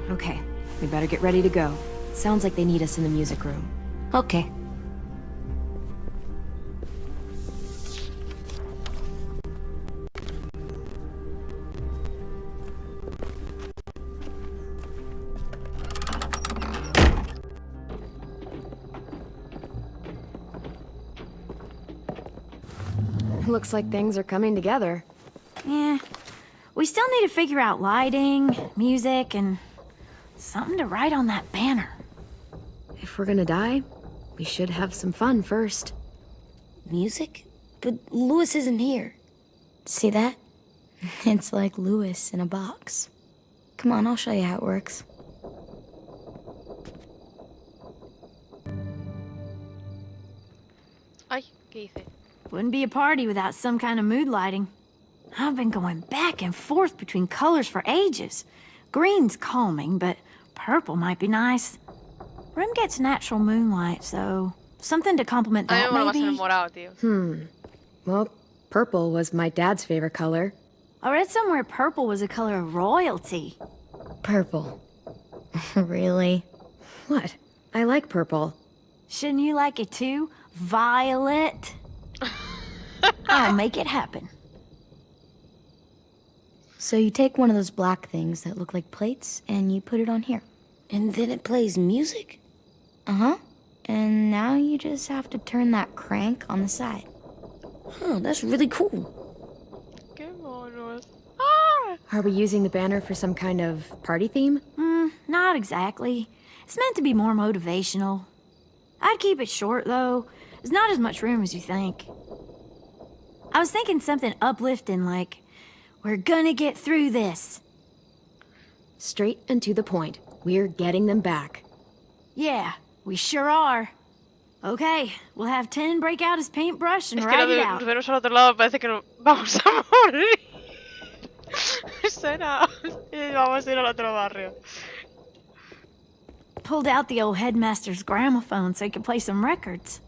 Okay, we better get ready to go. Sounds like they need us in the music room. Okay. Looks like things are coming together. Yeah. We still need to figure out lighting, music, and something to write on that banner. If we're gonna die, we should have some fun first. Music? But Lewis isn't here. See that? It's like Lewis in a box. Come on, I'll show you how it works. Ay, ¿qué hice? Wouldn't be a party without some kind of mood lighting. I've been going back and forth between colors for ages. Green's calming, but purple might be nice. Room gets natural moonlight, so something to complement A mí that, me mola más el maybe? morado, tío. Well, purple was my dad's favorite color. I read somewhere purple was a color of royalty. Purple. Really? What? I like purple. Shouldn't you like it too? Violet? I'll make it happen. So you take one of those black things that look like plates, and you put it on here. And then it plays music? Uh-huh. And now you just have to turn that crank on the side. Huh, that's really cool. Qué monos. ¡Ah! Are we using the banner for some kind of party theme? Not exactly. It's meant to be more motivational. I'd keep it short, though. There's not as much room as you think. I was thinking something uplifting like, we're gonna get through this. Straight and to the point. We're getting them back. Yeah, we sure are. Okay, we'll have 10 break out his paintbrush and Es que write it nos out. vemos al otro lado, parece que nos vamos a morir. Suena. Y vamos a ir al otro barrio. Pulled out the old headmaster's gramophone so he could play some records.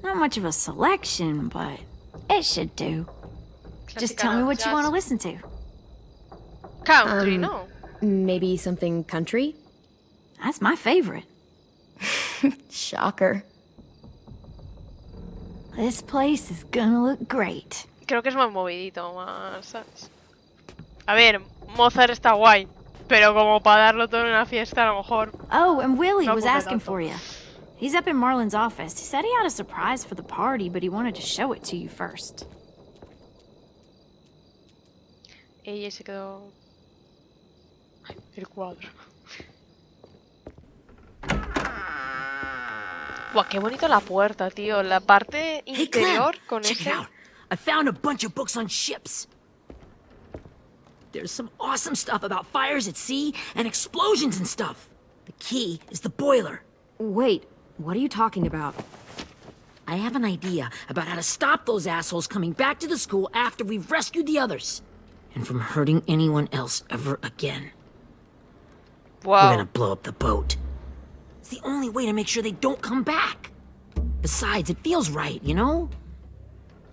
Not much of a selection, but it should do. Just tell me what you want to listen to. Country, no? Maybe something country? That's my favorite. Shocker. This place is gonna look great. Creo que es más movidito, más, ¿sabes? A ver, Mozart está guay, pero como para darlo todo en una fiesta, a lo mejor... Oh, and Willie No was apunta asking tanto. for you. He's up in Marlin's office. He said he had a surprise for the party, but he wanted to show it to you first. Ella se quedó... Ay, el cuadro. Buah, qué bonito la puerta, tío. La parte Hey, interior Clem, con check it ese... out. I found a bunch of books on ships. There's some awesome stuff about fires at sea and explosions and stuff. The key is the boiler. Wait, what are you talking about? I have an idea about how to stop those assholes coming back to the school after we've rescued the others. And from hurting anyone else ever again. We're Wow. gonna blow up the boat. It's the only way to make sure they don't come back. Besides, it feels right, you know?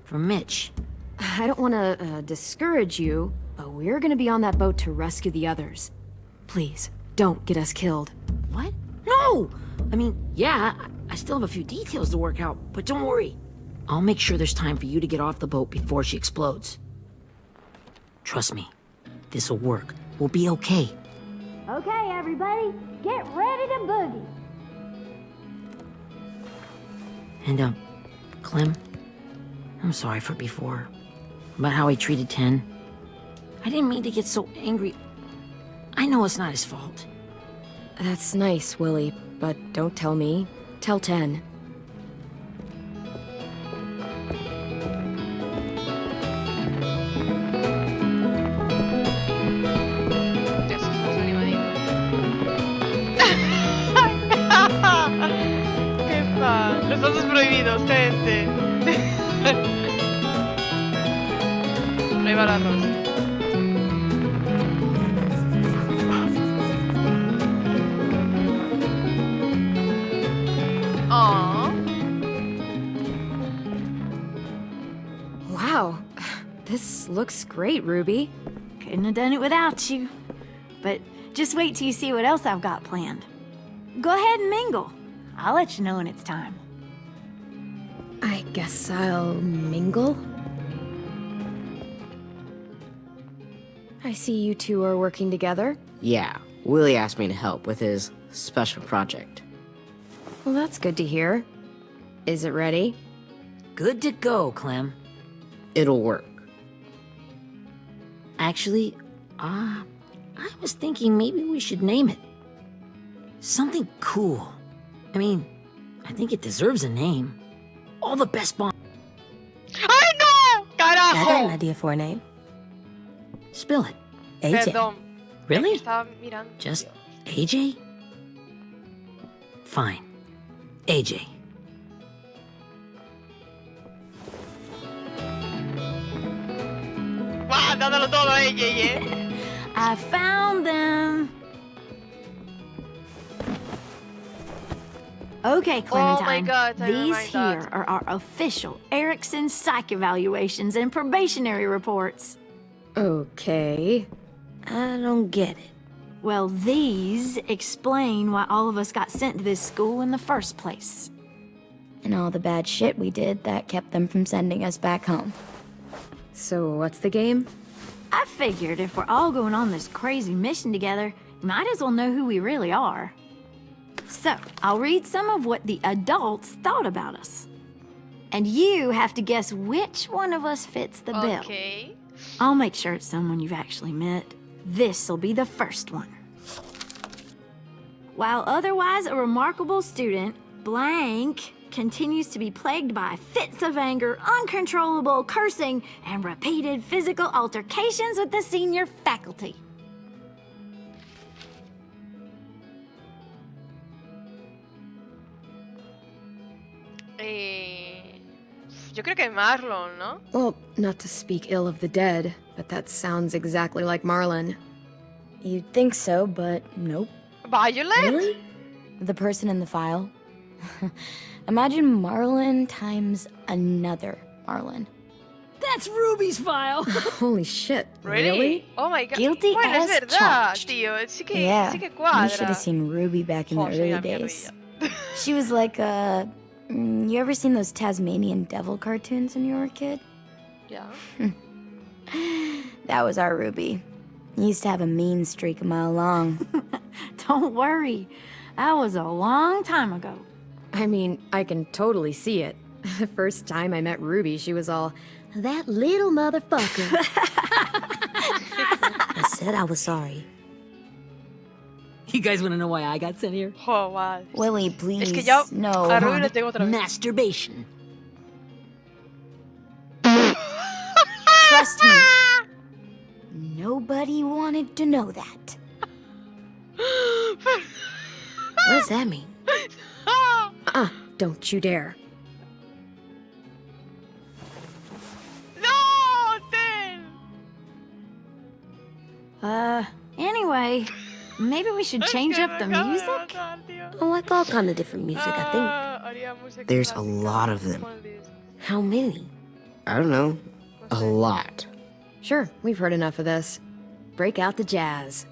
For Mitch. I don't want to discourage you, but we're gonna be on that boat to rescue the others. Please, don't get us killed. What? No! I mean, yeah, I still have a few details to work out, but don't worry. I'll make sure there's time for you to get off the boat before she explodes. Trust me, this'll work. We'll be okay. Okay, everybody, get ready to boogie. And, Clem, I'm sorry for before. About how he treated Ten. I didn't mean to get so angry. I know it's not his fault. That's nice, Willie, but don't tell me. Tell 10. Esos más animaditos. ¡Qué fan! Los pasos prohibidos, gente. Prueba el arroz. Aww. Wow, this looks great, Ruby. Couldn't have done it without you. But just wait till you see what else I've got planned. Go ahead and mingle. I'll let you know when it's time. I guess I'll mingle? I see you two are working together. Yeah, Willie asked me to help with his special project. Well, that's good to hear. Is it ready? Good to go, Clem. It'll work. Actually, I was thinking maybe we should name it. Something cool. I mean, I think it deserves a name. All the best bonds. ¡Ay, no! I got an ¡Carajo! idea for a name. Spill it. AJ. Perdón. Really? Estaba mirando. Just AJ? Fine. AJ. ¡Guau! Dándolo todo a ella, I found them. Okay, Clementine. Oh my God, I These remember here that. are our official Erickson psych evaluations and probationary reports. Okay. I don't get it. Well, these explain why all of us got sent to this school in the first place. And all the bad shit we did that kept them from sending us back home. So what's the game? I figured if we're all going on this crazy mission together, you might as well know who we really are. So, I'll read some of what the adults thought about us. And you have to guess which one of us fits the bill. Okay. I'll make sure it's someone you've actually met. This'll be the first one. While otherwise a remarkable student, blank continues to be plagued by fits of anger, uncontrollable cursing, and repeated physical altercations with the senior faculty. Yo creo que Marlon, ¿no? Well, not to speak ill of the dead, but that sounds exactly like Marlon. You'd think so, but nope. Violet? Really? The person in the file? Imagine Marlon times another Marlon. That's Ruby's file. Holy shit, Really? Oh my god. Guilty bueno, as es verdad, charged. tío. Sí que, Yeah, sí que you cuadra. should have seen Ruby back in the Oh, soy early una days. mierdilla. She was like you ever seen those Tasmanian devil cartoons when you were a kid? Ya. That was our Ruby. He used to have a mean streak a mile long. Don't worry, that was a long time ago. I mean, I can totally see it. The first time I met Ruby, she was all, that little motherfucker. I said I was sorry. You guys want to know why I got sent here? Oh, wow. Willie, please. Es que yo No. a Ruby le tengo otra vez. Masturbation. Trust me. Nobody wanted to know that. What does that mean? Don't you dare. No, Ten. Anyway, maybe we should change up the music? I like all kind of different music, I think. There's a lot of them. How many? I don't know. A lot. Sure, we've heard enough of this. Break out the jazz.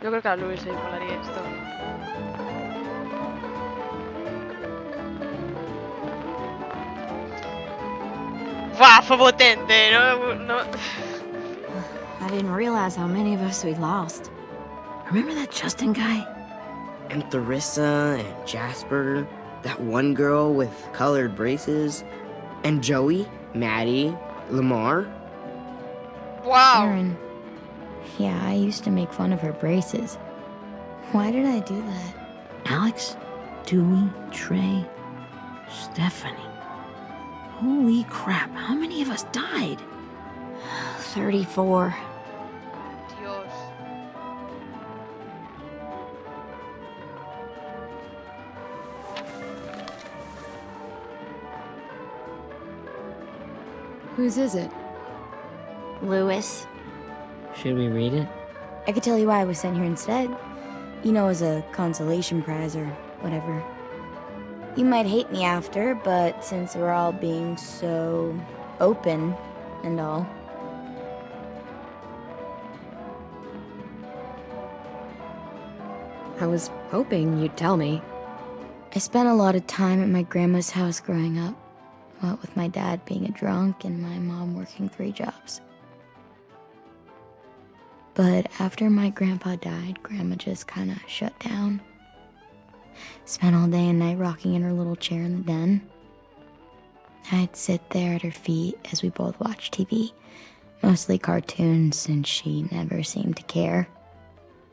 Yo creo que a Luis se molaría esto. Buah, fue potente, no... I didn't realize how many of us we lost. Remember that Justin guy? And Theresa and Jasper, that one girl with colored braces, and Joey, Maddie, Lamar. Wow. Aaron. Yeah, I used to make fun of her braces. Why did I do that? Alex, Dewey, Trey, Stephanie. Holy crap, how many of us died? 34. Dios. Whose is it? Lewis. Should we read it? I could tell you why I was sent here instead. You know, as a consolation prize or whatever. You might hate me after, but since we're all being so open and all. I was hoping you'd tell me. I spent a lot of time at my grandma's house growing up. What with my dad being a drunk and my mom working 3 jobs. But after my grandpa died, Grandma just kind of shut down. Spent all day and night rocking in her little chair in the den. I'd sit there at her feet as we both watched TV. Mostly cartoons, since she never seemed to care.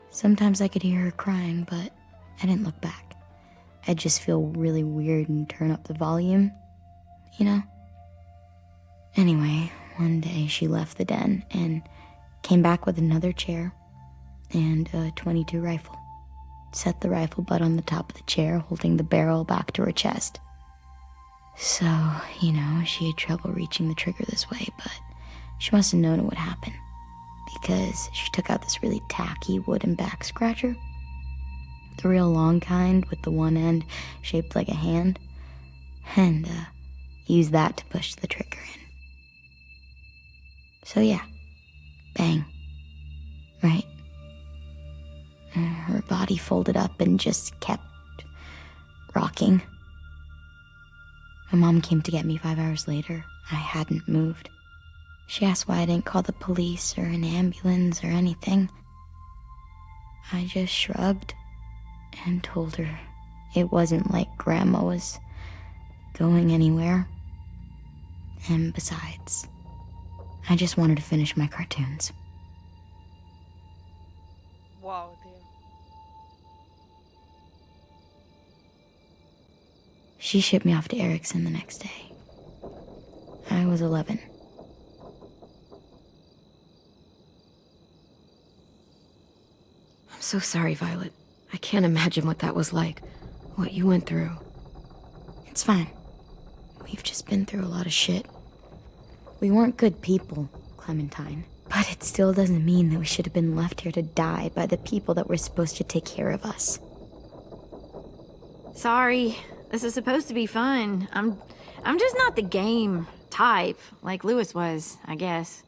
Sometimes I could hear her crying, but I didn't look back. I'd just feel really weird and turn up the volume, you know? Anyway, one day she left the den and came back with another chair and a .22 rifle. Set the rifle butt on the top of the chair, holding the barrel back to her chest. So, you know, she had trouble reaching the trigger this way, but she must have known it would happen, because she took out this really tacky wooden back scratcher. The real long kind with the one end shaped like a hand, and used that to push the trigger in. So yeah, bang, right? Her body folded up and just kept rocking. My mom came to get me 5 hours later. I hadn't moved. She asked why I didn't call the police or an ambulance or anything. I just shrugged and told her it wasn't like Grandma was going anywhere. And besides, I just wanted to finish my cartoons. Wow, tío. She shipped me off to Erickson the next day. I was 11. I'm so sorry, Violet. I can't imagine what that was like. What you went through. It's fine. We've just been through a lot of shit. We weren't good people, Clementine. But it still doesn't mean that we should have been left here to die by the people that were supposed to take care of us. Sorry. This is supposed to be fun. I'm just not the game type, like Lewis was, I guess.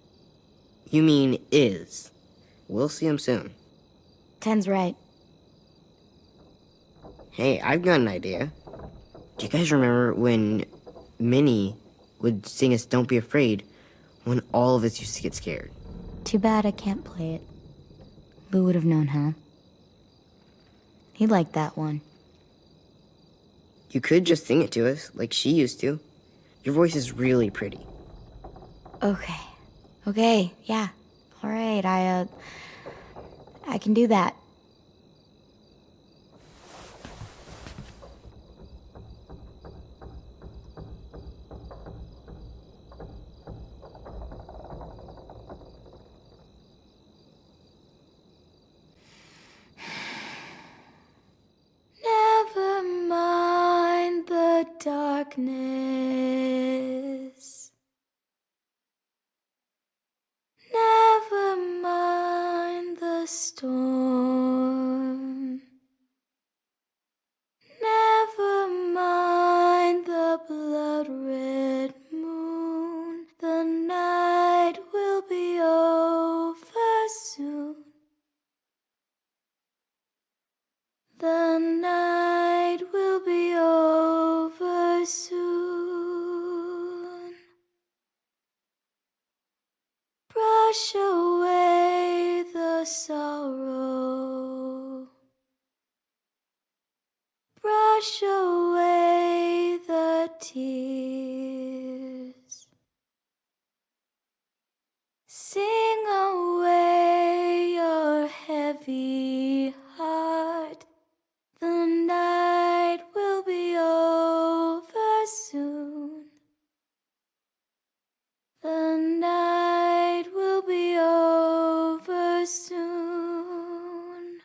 You mean is. We'll see him soon. Ten's right. Hey, I've got an idea. Do you guys remember when Minnie would sing us Don't Be Afraid when all of us used to get scared? Too bad I can't play it. Lou would have known how. He liked that one. You could just sing it to us, like she used to. Your voice is really pretty. Okay, yeah. All right, I can do that. Never mind the darkness. Never mind the storm. Never mind the blood-red moon. The night will be over soon. The night will be over soon. Brush away the sorrow. Brush away the tears. Sing away your heavy heart. The night will be over soon. The night will be over soon.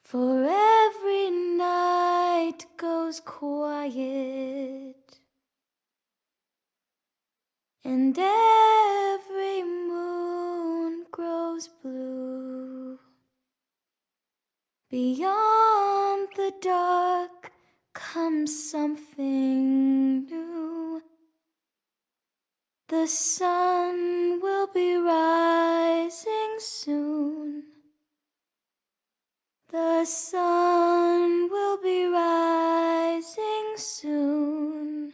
For every night goes quiet, and every moon grows blue. Beyond the dark comes something new. The sun will be rising soon. The sun will be rising soon.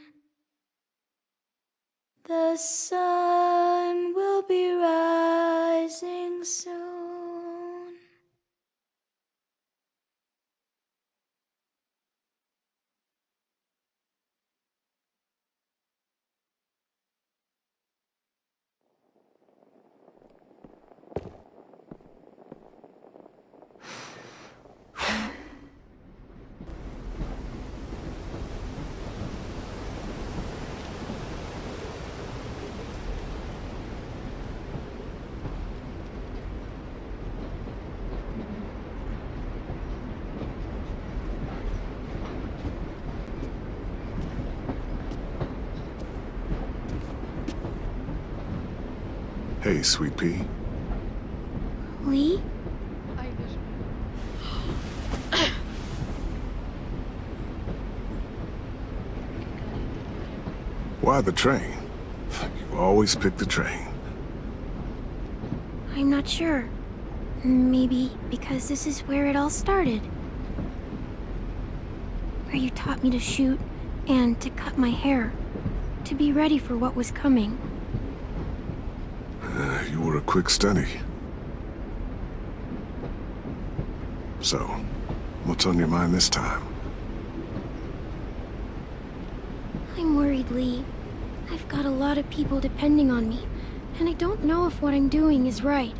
The sun will be rising soon. Hey, Sweet Pea. Lee? Ay, Dios mío. Why the train? You always pick the train. I'm not sure. Maybe because this is where it all started. Where you taught me to shoot and to cut my hair. To be ready for what was coming. You were a quick study. So, what's on your mind this time? I'm worried, Lee. I've got a lot of people depending on me, and I don't know if what I'm doing is right.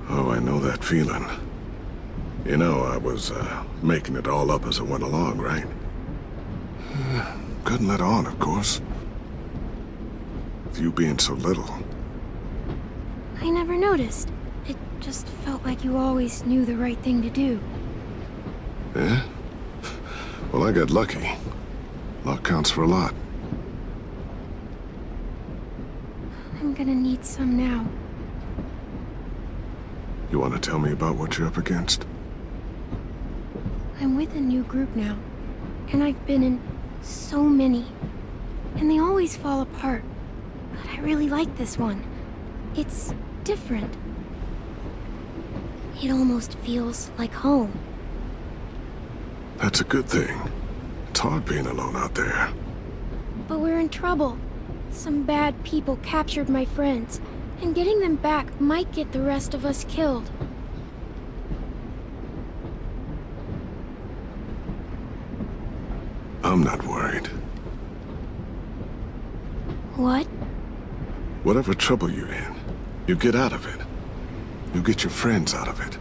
Oh, I know that feeling. You know, I was, making it all up as I went along, right? Couldn't let on, of course. With you being so little. I never noticed. It just felt like you always knew the right thing to do. Yeah? Well, I got lucky. Luck counts for a lot. I'm gonna need some now. You want to tell me about what you're up against? I'm with a new group now, and I've been in so many. And they always fall apart. But I really like this one. It's different. It almost feels like home. That's a good thing. It's hard being alone out there. But we're in trouble. Some bad people captured my friends, and getting them back might get the rest of us killed. I'm not worried. What? Whatever trouble you're in, you get out of it. You get your friends out of it.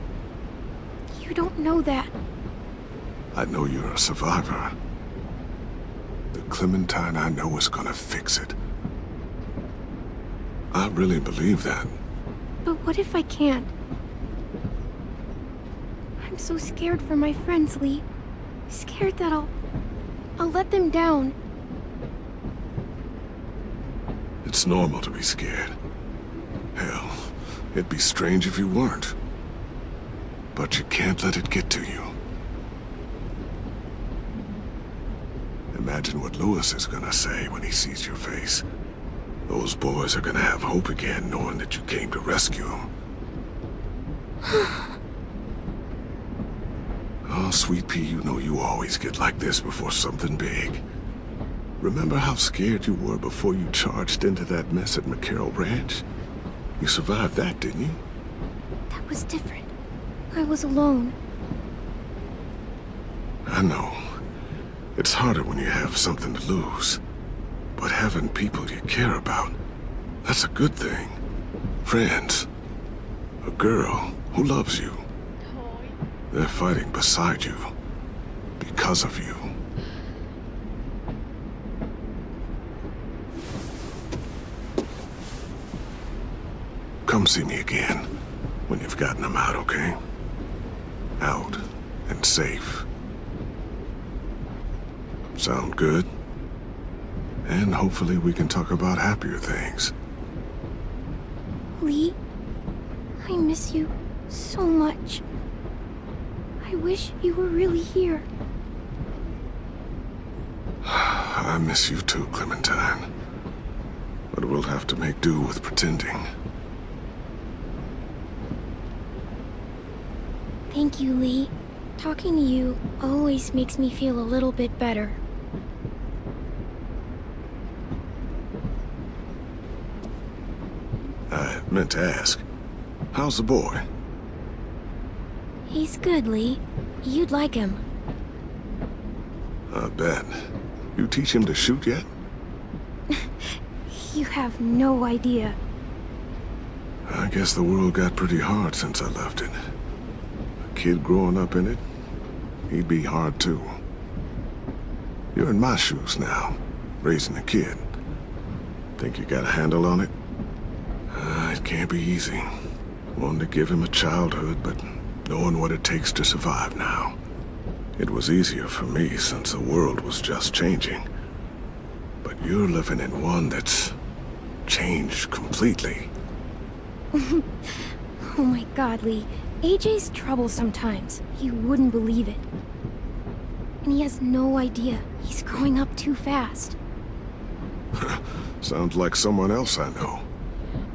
You don't know that. I know you're a survivor. The Clementine I know is gonna fix it. I really believe that. But what if I can't? I'm so scared for my friends, Lee. Scared that I'll let them down. It's normal to be scared. Hell, it'd be strange if you weren't. But you can't let it get to you. Imagine what Lewis is gonna say when he sees your face. Those boys are gonna have hope again, knowing that you came to rescue them. Oh, Sweet Pea, you know you always get like this before something big. Remember how scared you were before you charged into that mess at McCarroll Ranch? You survived that, didn't you? That was different. I was alone. I know. It's harder when you have something to lose. But having people you care about, that's a good thing. Friends. A girl who loves you. They're fighting beside you. Because of you. Come see me again when you've gotten them out, okay? Out and safe. Sound good? And hopefully we can talk about happier things. Lee, I miss you so much. I wish you were really here. I miss you too, Clementine. But we'll have to make do with pretending. Thank you, Lee. Talking to you always makes me feel a little bit better. I meant to ask, how's the boy? He's good, Lee. You'd like him. I bet. You teach him to shoot yet? You have no idea. I guess the world got pretty hard since I left it. A kid growing up in it, he'd be hard too. You're in my shoes now, raising a kid. Think you got a handle on it? It can't be easy. Wanting to give him a childhood, but knowing what it takes to survive now. It was easier for me since the world was just changing. But you're living in one that's changed completely. Oh my god, Lee. AJ's trouble sometimes. You wouldn't believe it. And he has no idea. He's growing up too fast. Sounds like someone else I know.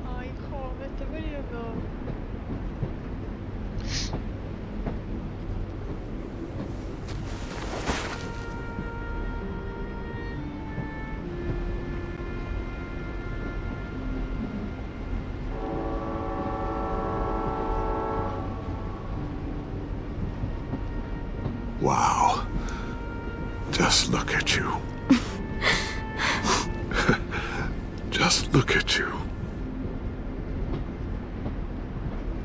Ay, hijo, me estoy muriendo. Wow. Just look at you. Just look at you.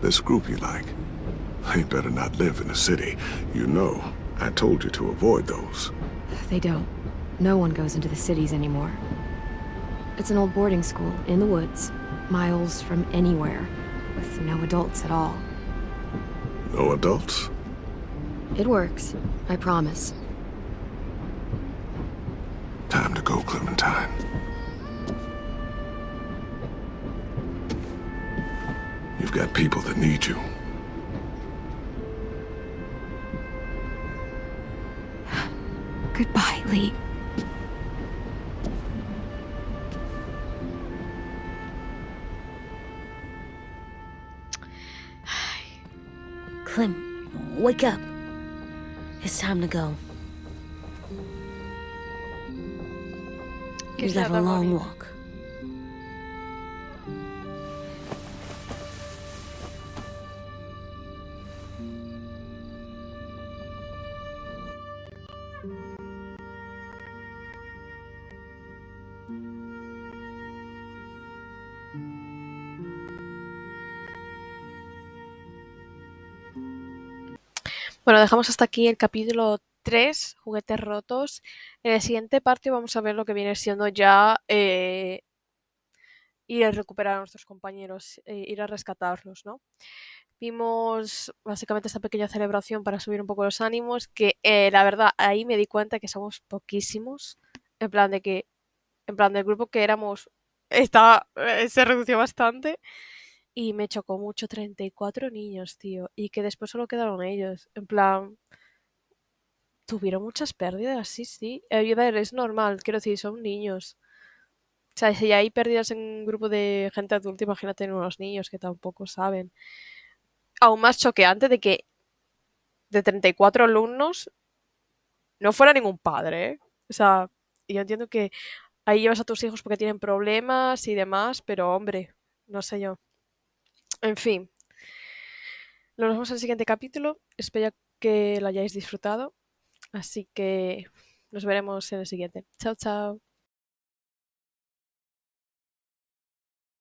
This group you like, they better not live in the city. You know, I told you to avoid those. They don't. No one goes into the cities anymore. It's an old boarding school in the woods, miles from anywhere, with no adults at all. No adults? It works, I promise. Time to go, Clementine. You've got people that need you. Goodbye, Lee. Clem, wake up. It's time to go. We got a long walk. Bueno, dejamos hasta aquí el capítulo 3, juguetes rotos. En la siguiente parte vamos a ver lo que viene siendo ya ir a recuperar a nuestros compañeros, ir a rescatarlos, ¿no? Vimos básicamente esta pequeña celebración para subir un poco los ánimos, que la verdad ahí me di cuenta que somos poquísimos, en plan de que, en plan del grupo que éramos, se redució bastante y me chocó mucho 34 niños, tío, y que después solo quedaron ellos, en plan, tuvieron muchas pérdidas, sí, sí. A ver, es normal, quiero decir, son niños. O sea, si hay pérdidas en un grupo de gente adulta, imagínate en unos niños que tampoco saben. Aún más choqueante de que de 34 alumnos no fuera ningún padre, ¿eh? O sea, Y yo entiendo que ahí llevas a tus hijos porque tienen problemas y demás, pero hombre, no sé yo. En fin, nos vemos en el siguiente capítulo. Espero que lo hayáis disfrutado. Así que nos veremos en el siguiente. Chao, chao.